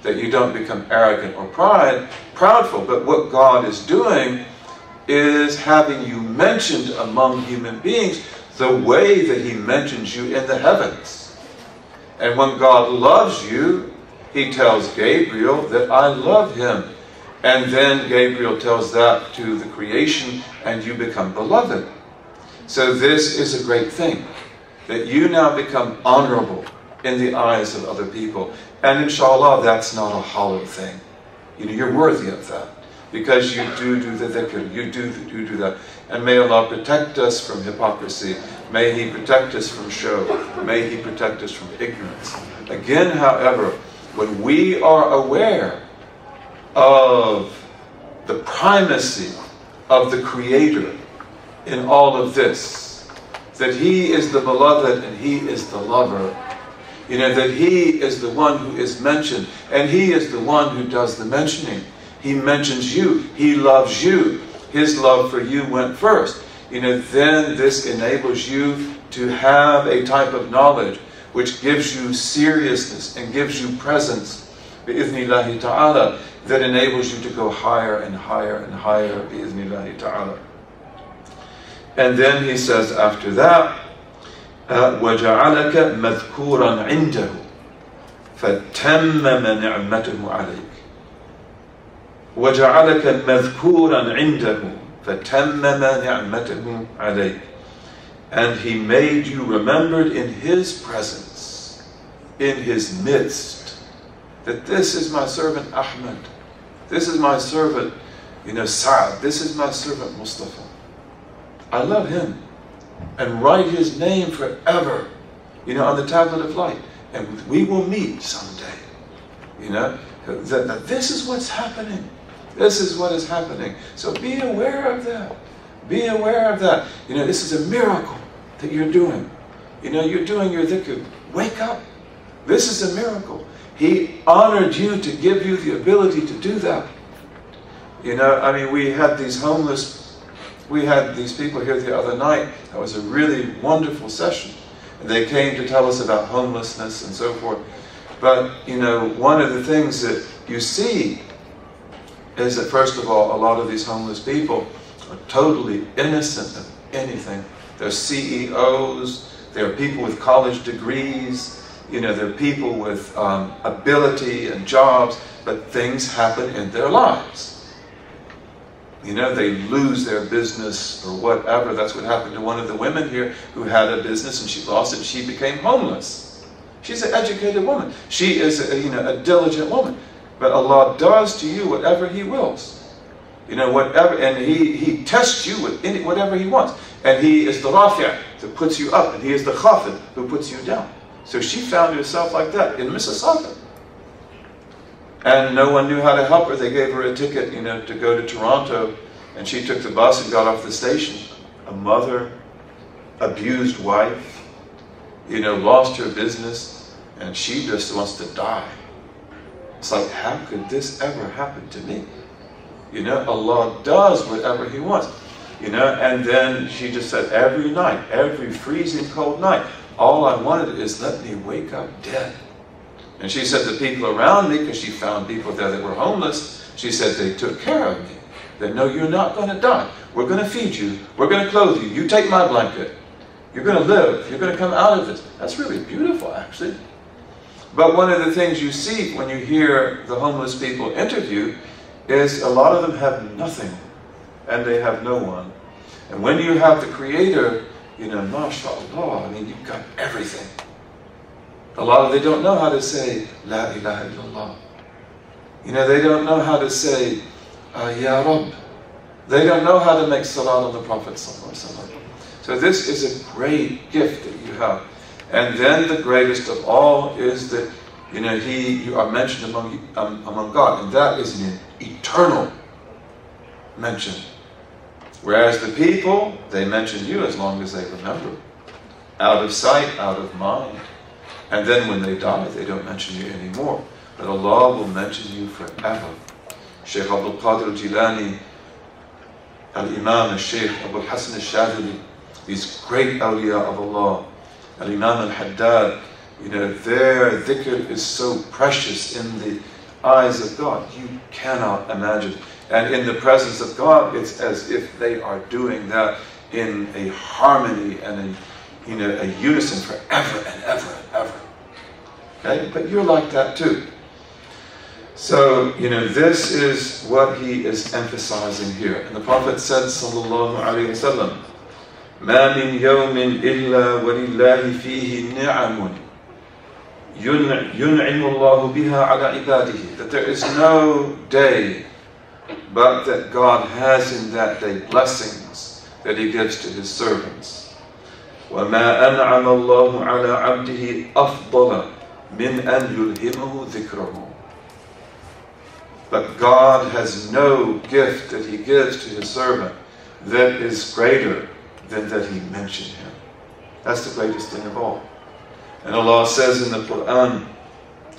that you don't become arrogant or proudful. But what God is doing is having you mentioned among human beings the way that He mentions you in the heavens. And when God loves you, He tells Gabriel that I love him. And then Gabriel tells that to the creation, and you become beloved. So this is a great thing, that you now become honorable in the eyes of other people. And inshallah, that's not a hollow thing. You know, you're worthy of that, because you do the dhikr, you do that. And may Allah protect us from hypocrisy. May He protect us from show. May He protect us from ignorance. Again, however, when we are aware of the primacy of the Creator in all of this, that He is the beloved and He is the lover, that He is the one who is mentioned, and He is the one who does the mentioning. He mentions you, He loves you, His love for you went first. Then this enables you to have a type of knowledge which gives you seriousness and gives you presence, bi'ithnillahi ta'ala, that enables you to go higher and higher and higher, bi'ithnillahi ta'ala. And then he says after that, وَجَعَلَكَ مَذْكُورًا عِنْدَهُ فَتَمَّمَ نِعْمَتَهُ عَلَيْكَ وَجَعَلَكَ مَذْكُورًا عِنْدَهُ فَتَمَّمَ نِعْمَتَهُ عَلَيْكَ. And He made you remembered in His presence, in His midst, that this is my servant Ahmed, this is my servant, Sa'ad, this is my servant Mustafa. I love him, and write his name forever, on the tablet of light, and we will meet someday. That this is what's happening. This is what is happening. So be aware of that. Be aware of that. This is a miracle that you're doing. You're doing your dhikr. Wake up. This is a miracle. He honored you to give you the ability to do that. We had these people here the other night. That was a really wonderful session. And they came to tell us about homelessness and so forth. But, one of the things that you see is that, first of all, a lot of these homeless people are totally innocent of anything. They're CEOs, they're people with college degrees, they're people with ability and jobs, but things happen in their lives. They lose their business or whatever. That's what happened to one of the women here who had a business and she lost it and she became homeless. She's an educated woman. She is a diligent woman. But Allah does to you whatever He wills. Whatever, and He tests you with whatever He wants. And He is the Rafi' that puts you up, and He is the Khafid who puts you down. So she found herself like that in Mississauga. And no one knew how to help her. They gave her a ticket, to go to Toronto, and she took the bus and got off the station. A mother, abused wife, lost her business, and she just wants to die. It's like, how could this ever happen to me? Allah does whatever He wants. And then she just said, every night, every freezing cold night, all I wanted is let me wake up dead. And she said the people around me, because she found people there that were homeless, she said they took care of me. They no, you're not going to die. We're going to feed you. We're going to clothe you. You take my blanket. You're going to live. You're going to come out of this. That's really beautiful, actually. But one of the things you see when you hear the homeless people interviewed is a lot of them have nothing and they have no one. And when you have the Creator, mashallah, you've got everything. A lot of them, they don't know how to say La ilaha illallah. They don't know how to say Ya Rabb. They don't know how to make salat on the Prophet sallallahu. So this is a great gift that you have. And then the greatest of all is that you are mentioned among God, and that is an eternal mention. Whereas the people, they mention you as long as they remember. Out of sight, out of mind. And then when they die, they don't mention you anymore. But Allah will mention you forever. Shaykh Abdul Qadir al-Jilani, Al-Imam al-Shaykh Abu al-Hasan al-Shadili, these great awliya of Allah, Al-Imam al-Haddad, their dhikr is so precious in the eyes of God. You cannot imagine. And in the presence of God, it's as if they are doing that in a harmony and a unison forever and ever and ever. Okay? But you're like that too. So, this is what he is emphasizing here. And the Prophet said, sallallahu alayhi wa sallam, مَا مِنْ يَوْمٍ إِلَّا وَلِلَّهِ فِيهِ نِعَمٌ يُنْعِمُ اللَّهُ بِهَا عَلَى عِبَادِهِ. That there is no day but that God has in that day blessings that He gives to His servants. وَمَا أَنْعَمَ اللَّهُ عَلَى عَبْدِهِ أَفْضَلَ مِنْ أَنْ يُلْهِمَهُ ذِكْرَهُ. But God has no gift that He gives to His servant that is greater than that He mentioned Him. That's the greatest thing of all. And Allah says in the Qur'an,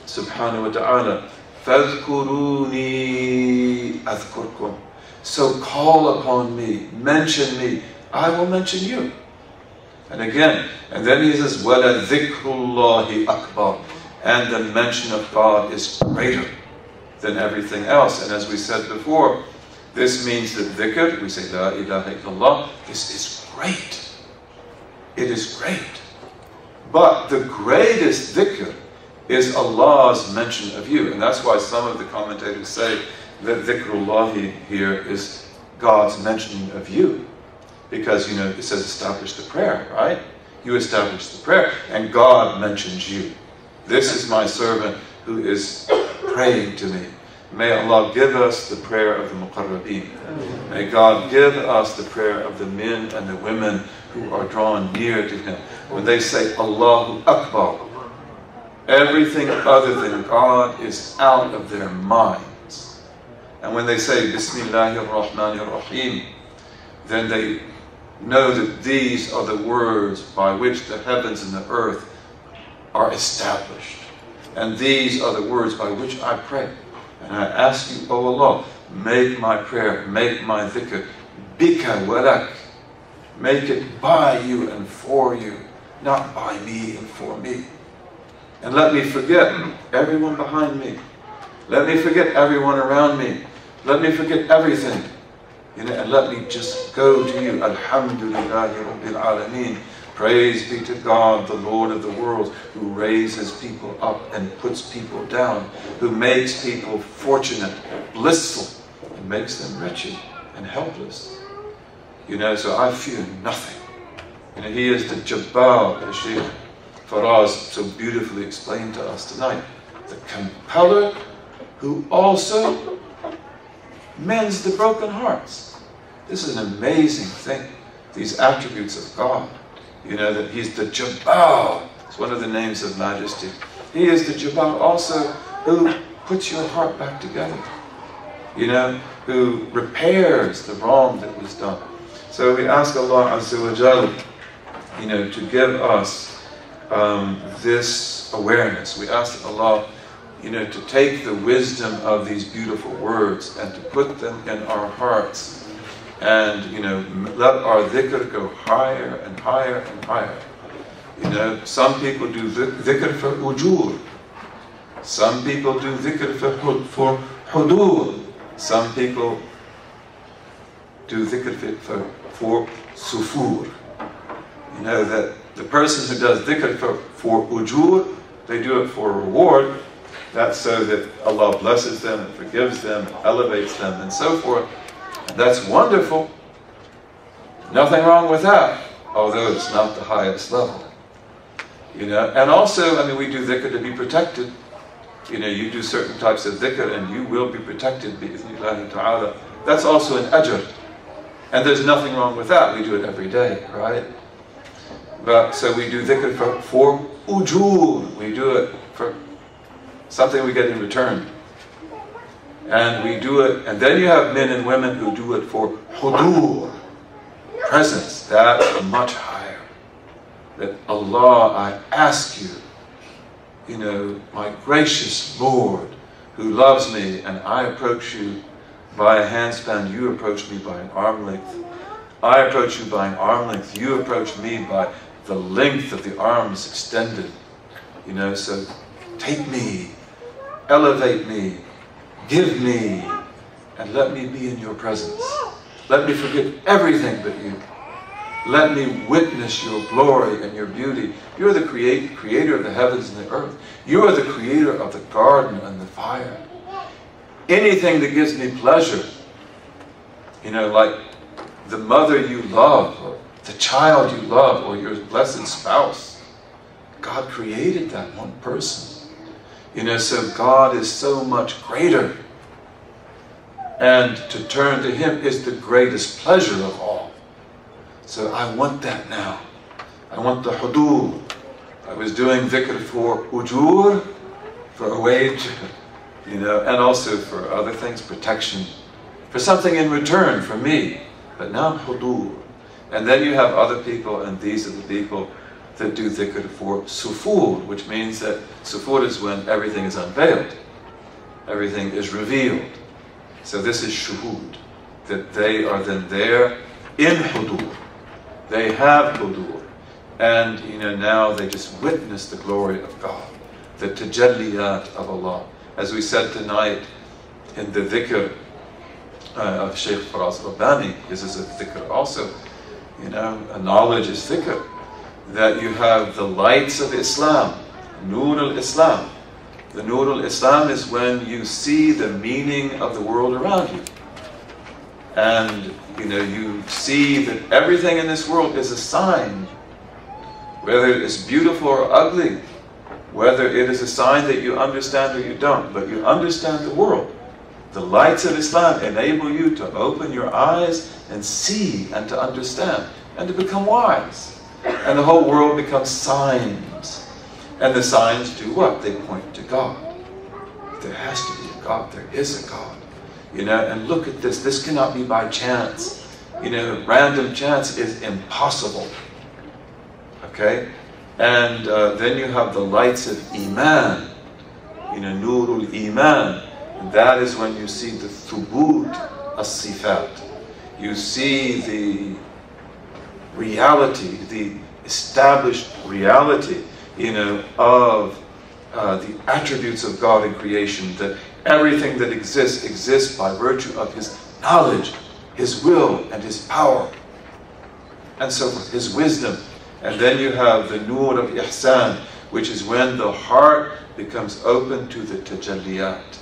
subhanahu wa ta'ala, فَاذْكُرُونِي أَذْكُرْكُمْ. So call upon me, mention me, I will mention you. And again, and then He says, وَلَذِكْرُ اللَّهِ أَكْبَرُ. And the mention of God is greater than everything else. And as we said before, this means that dhikr, we say La ilaha illallah, is great. It is great. But the greatest dhikr is Allah's mention of you. And that's why some of the commentators say that dhikrullahi here is God's mentioning of you. Because, it says establish the prayer, right? You establish the prayer, and God mentions you. This is my servant who is praying to me. May Allah give us the prayer of the muqarrabeen. May God give us the prayer of the men and the women who are drawn near to Him. When they say Allahu Akbar, everything other than God is out of their minds. And when they say Bismillahir Rahmanir Rahim, then they know that these are the words by which the heavens and the earth are established. And these are the words by which I pray. And I ask you, O Allah, make my prayer, make my dhikr, bika walak. Make it by you and for you, not by me and for me. And let me forget everyone behind me. Let me forget everyone around me. Let me forget everything. And let me just go to you. Alhamdulillahi Rabbil Alameen. Praise be to God, the Lord of the worlds, who raises people up and puts people down, who makes people fortunate, blissful, and makes them wretched and helpless. So I fear nothing. He is the Jabbar, as Shaykh Faraz so beautifully explained to us tonight. The compeller who also mends the broken hearts. This is an amazing thing, these attributes of God. That He's the Jabbar. It's one of the names of Majesty. He is the Jabbar also who puts your heart back together. Who repairs the wrong that was done. So we ask Allah Azza wa Jal, to give us this awareness. We ask Allah, to take the wisdom of these beautiful words and to put them in our hearts. And, let our dhikr go higher and higher and higher. Some people do dhikr for ujur. Some people do dhikr for hudur. Some people do dhikr for sufur. That the person who does dhikr for ujur, they do it for reward. That's so that Allah blesses them and forgives them, and elevates them, and so forth. And that's wonderful. Nothing wrong with that, although it's not the highest level. And also, we do dhikr to be protected. You do certain types of dhikr and you will be protected, bi'idhnillahi ta'ala. That's also an ajr. And there's nothing wrong with that. We do it every day, right? But so we do dhikr for ujur. We do it for something we get in return. And we do it, and then you have men and women who do it for hudur, presence. That's much higher. That Allah, I ask you, my gracious Lord, who loves me, and I approach you by a handspan, you approach me by an arm length. I approach you by an arm length, you approach me by the length of the arms extended. So take me, elevate me, give me, and let me be in your presence. Let me forget everything but you. Let me witness your glory and your beauty. You're the creator of the heavens and the earth. You are the creator of the garden and the fire. Anything that gives me pleasure, like the mother you love, or the child you love, or your blessed spouse. God created that one person. So God is so much greater. And to turn to Him is the greatest pleasure of all. So I want that now. I want the hudur. I was doing dhikr for ujur, for a wage, you know, and also for other things, protection, for something in return for me. But now hudur. And then you have other people, and these are the people that do dhikr for sufur, which means that sufur is when everything is unveiled, everything is revealed. So this is shuhud, that they are then there in hudur. They have hudur. And you know, now they just witness the glory of God, the tajalliyat of Allah. As we said tonight in the dhikr of Shaykh Faraz Rabbani, this is a dhikr also, you know, a knowledge is dhikr, that you have the lights of Islam, Nur al-Islam. The Nur al-Islam is when you see the meaning of the world around you. And you know, you see that everything in this world is a sign, whether it is beautiful or ugly, whether it is a sign that you understand or you don't, but you understand the world. The lights of Islam enable you to open your eyes and see and to understand and to become wise. And the whole world becomes signs. And the signs do what? They point to God. There has to be a God. There is a God. You know, and look at this. This cannot be by chance. You know, random chance is impossible. Okay? And then you have the lights of Iman. You know, Nurul Iman. And that is when you see the thubut as-sifat. You see the reality, the established reality, you know, of the attributes of God in creation, that everything that exists by virtue of His knowledge, His will, and His power, and so forth, His wisdom. And then you have the nur of ihsan, which is when the heart becomes open to the tajalliyat,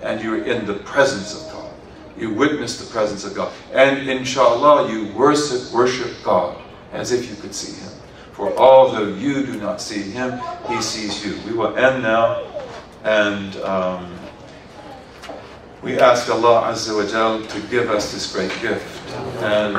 and you're in the presence of God. You witness the presence of God. And inshallah, you worship God as if you could see Him. For although you do not see Him, He sees you. We will end now, and we ask Allah Azza wa Jal to give us this great gift. And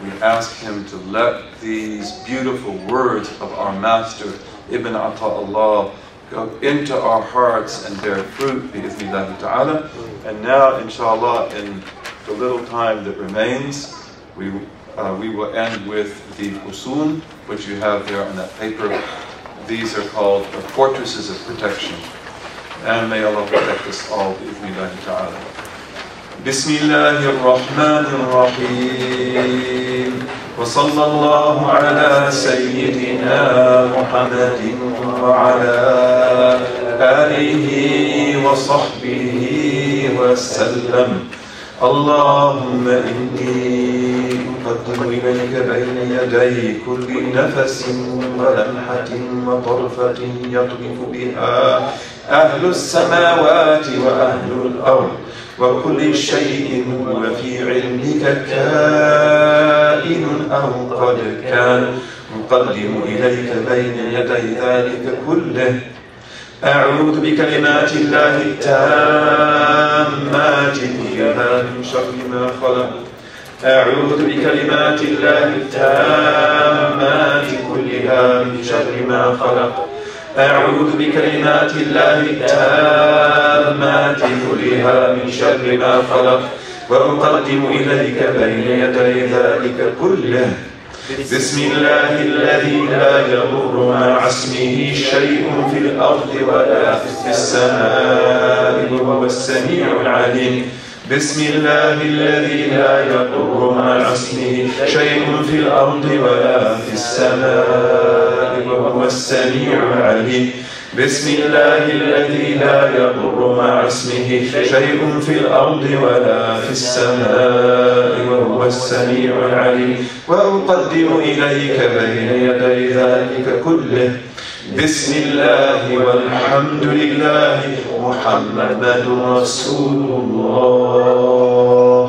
we ask Him to let these beautiful words of our Master, Ibn Ata'illah, go into our hearts and bear fruit, bi'idhnillahi ta'ala. And now, inshallah, in the little time that remains, we will end with the usul, which you have there on that paper. These are called the fortresses of protection. And may Allah protect us all, bi'idhnillahi ta'ala. Bismillahir Rahmanir Rahim. وصلى الله على سيدنا محمد وعلى آله وصحبه وسلم. اللهم إني أقدم إليك بين يدي كل نفس ولمحة وطرفة يطرف بها أهل السماوات وأهل الأرض وكل شيء وفي علمك كائن أو قد كان. أقدم إليك بين يدي ذلك كله. أعوذ بكلمات الله التامات كلها من شر ما خلق. أعوذ بكلمات الله التامات كلها من شر ما خلق. أعوذ بكلمات الله التامات كلها من شر ما خلق. وأقدم إليك بين يدي ذلك كله. بسم الله الذي لا يضر مع اسمه شيء في الأرض ولا في السماء وهو السميع العليم. بسم الله الذي لا يضر مع اسمه شيء في الأرض ولا في السماء وهو السميع العليم. بسم الله الذي لا يضر مع اسمه شيء في الأرض ولا في السماء وهو السميع العليم. وأقدم إليك بين يدي ذلك كله. بسم الله والحمد لله محمد رسول الله.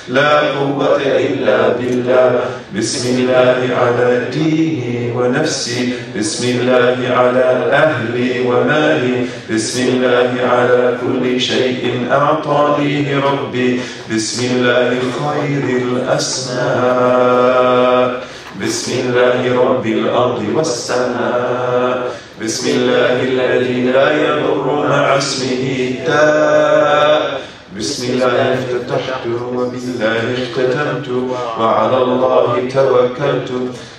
لا قوة إلا بالله. بسم الله على ديني ونفسي. بسم الله على أهلي ومالي. بسم الله على كل شيء أعطانيه ربي. بسم الله خير الأسماء. بسم الله رب الأرض والسماء. بسم الله الذي لا يضر مع اسمه داء. بسم الله افتتحت وبالله اختتمت وعلى الله توكلت.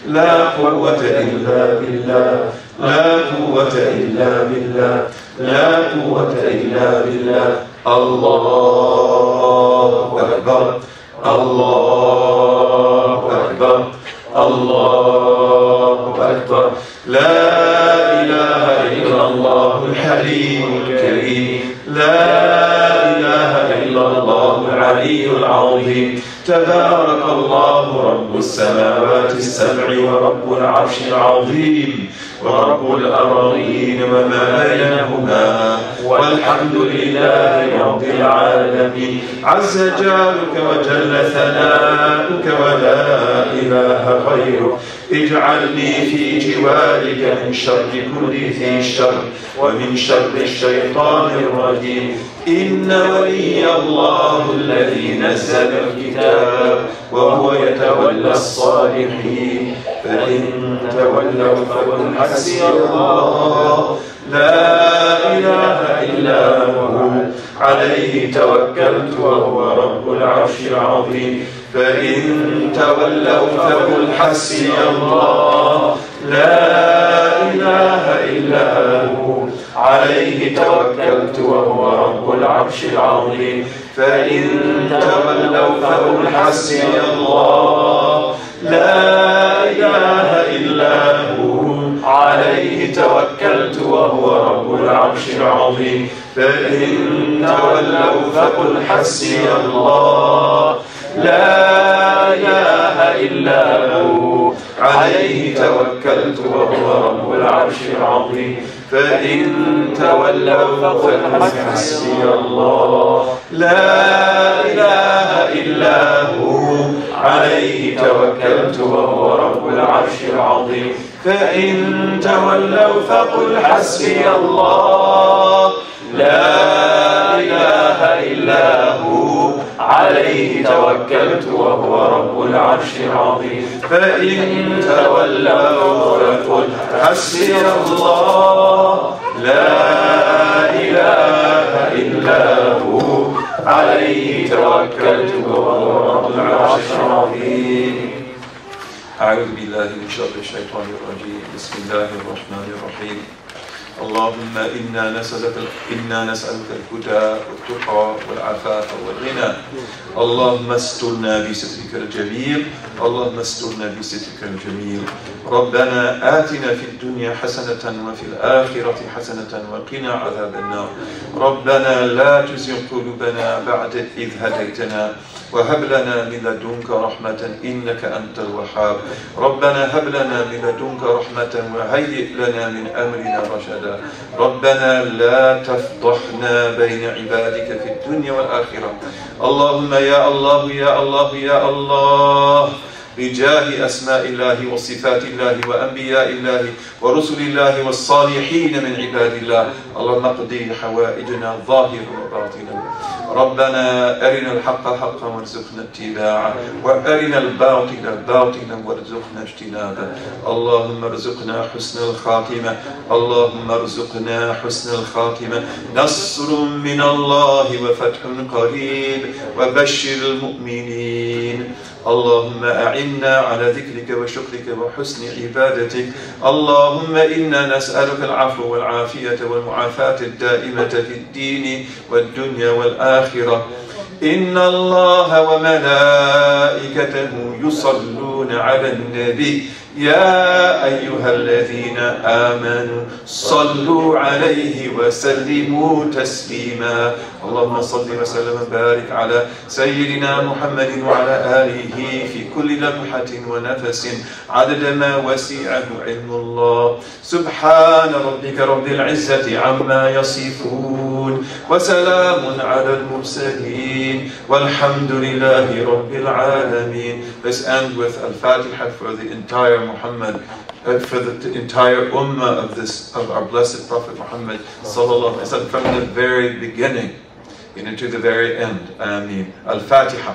لا قوة إلا بالله، لا قوة إلا بالله، لا قوة إلا بالله. الله أكبر، الله أكبر، الله أكبر. لا إله إلا الله الحليم الكريم، لا إله إلا الله العلي العظيم. تبارك الله رب السماوات السبع ورب العرش العظيم ورب الأراضين وما بينهما، والحمد لله رب العالمين. عز جارك وجل ثناؤك ولا إله غيرك. اجعلني في جوارك من شر كل ذي شر ومن شر الشيطان الرجيم. إن ولي الله الذي نزل الكتاب وهو يتولى الصالحين. فإن تولوا فقل حسبي الله لا إله إلا هو عليه توكلت وهو رب العرش العظيم. فإن تولوا فقل حسبي الله لا إله إلا هو عليه توكلت وهو رب العرش العظيم. فإن تولوا فقل حسبي الله لا إله إلا هو عليه توكلت وهو رب العرش العظيم. فإن تولوا فقل حسبي الله لا إله إلا هو عليه توكلت وهو رب العرش العظيم. فإن تولوا فقل حسبي الله لا إله إلا هو عليه توكلت وهو رب العرش العظيم. فإن تولوا فقل حسبي الله لا إله إلا هو عليه توكلت وهو رب العرش العظيم. فإن تولوا فقل حسبي الله لا إله إلا هو عليه توكلت وهو رب العرش العظيم. أعوذ بالله من شر الشيطان الرجيم. بسم الله الرحمن الرحيم. اللهم إنا نسألك الهدى والتقى والعفاف والغنى. اللهم استرنا بسترك الجميل، اللهم استرنا بسترك الجميل. ربنا آتنا في الدنيا حسنة وفي الآخرة حسنة وقنا عذاب النار. ربنا لا تزغ قلوبنا بعد إذ هديتنا وهب لنا من لدنك رحمة إنك أنت الوهاب. ربنا هب لنا من لدنك رحمة وهيئ لنا من أمرنا رشدا. ربنا لا تفضحنا بين عبادك في الدنيا والآخرة. اللهم يا الله يا الله يا الله، بجاه أسماء الله وصفات الله وأنبياء الله ورسل الله والصالحين من عباد الله، اللهم اقضي حوائجنا ظاهرا وباطنا. ربنا أرنا الحق حقا وارزقنا اتباعه، وأرنا الباطل باطلا وارزقنا اجتنابه. اللهم ارزقنا حسن الخاتمة، اللهم ارزقنا حسن الخاتمة. نصر من الله وفتح قريب وبشر المؤمنين. اللهم أعنا على ذكرك وشكرك وحسن عبادتك. اللهم إنا نسألك العفو والعافية والمعافاة الدائمة في الدين والدنيا والآخرة. إن الله وملائكته يصلون على النبي يا أيها الذين آمنوا صلوا عليه وسلموا تسليما. اللهم صل وسلم وبارك على سيدنا محمد وعلى آله في كل لمحة ونفس عدد ما وسعه علم الله. سبحان ربك رب العزة عما يصفون وسلام على المرسلين والحمد لله رب العالمين. Let's end with Al-Fatiha for the entire Muhammad, for the entire ummah of our blessed Prophet Muhammad sallallahu alaihi wasallam, from the very beginning to the very end. Ameen. Al-Fatiha.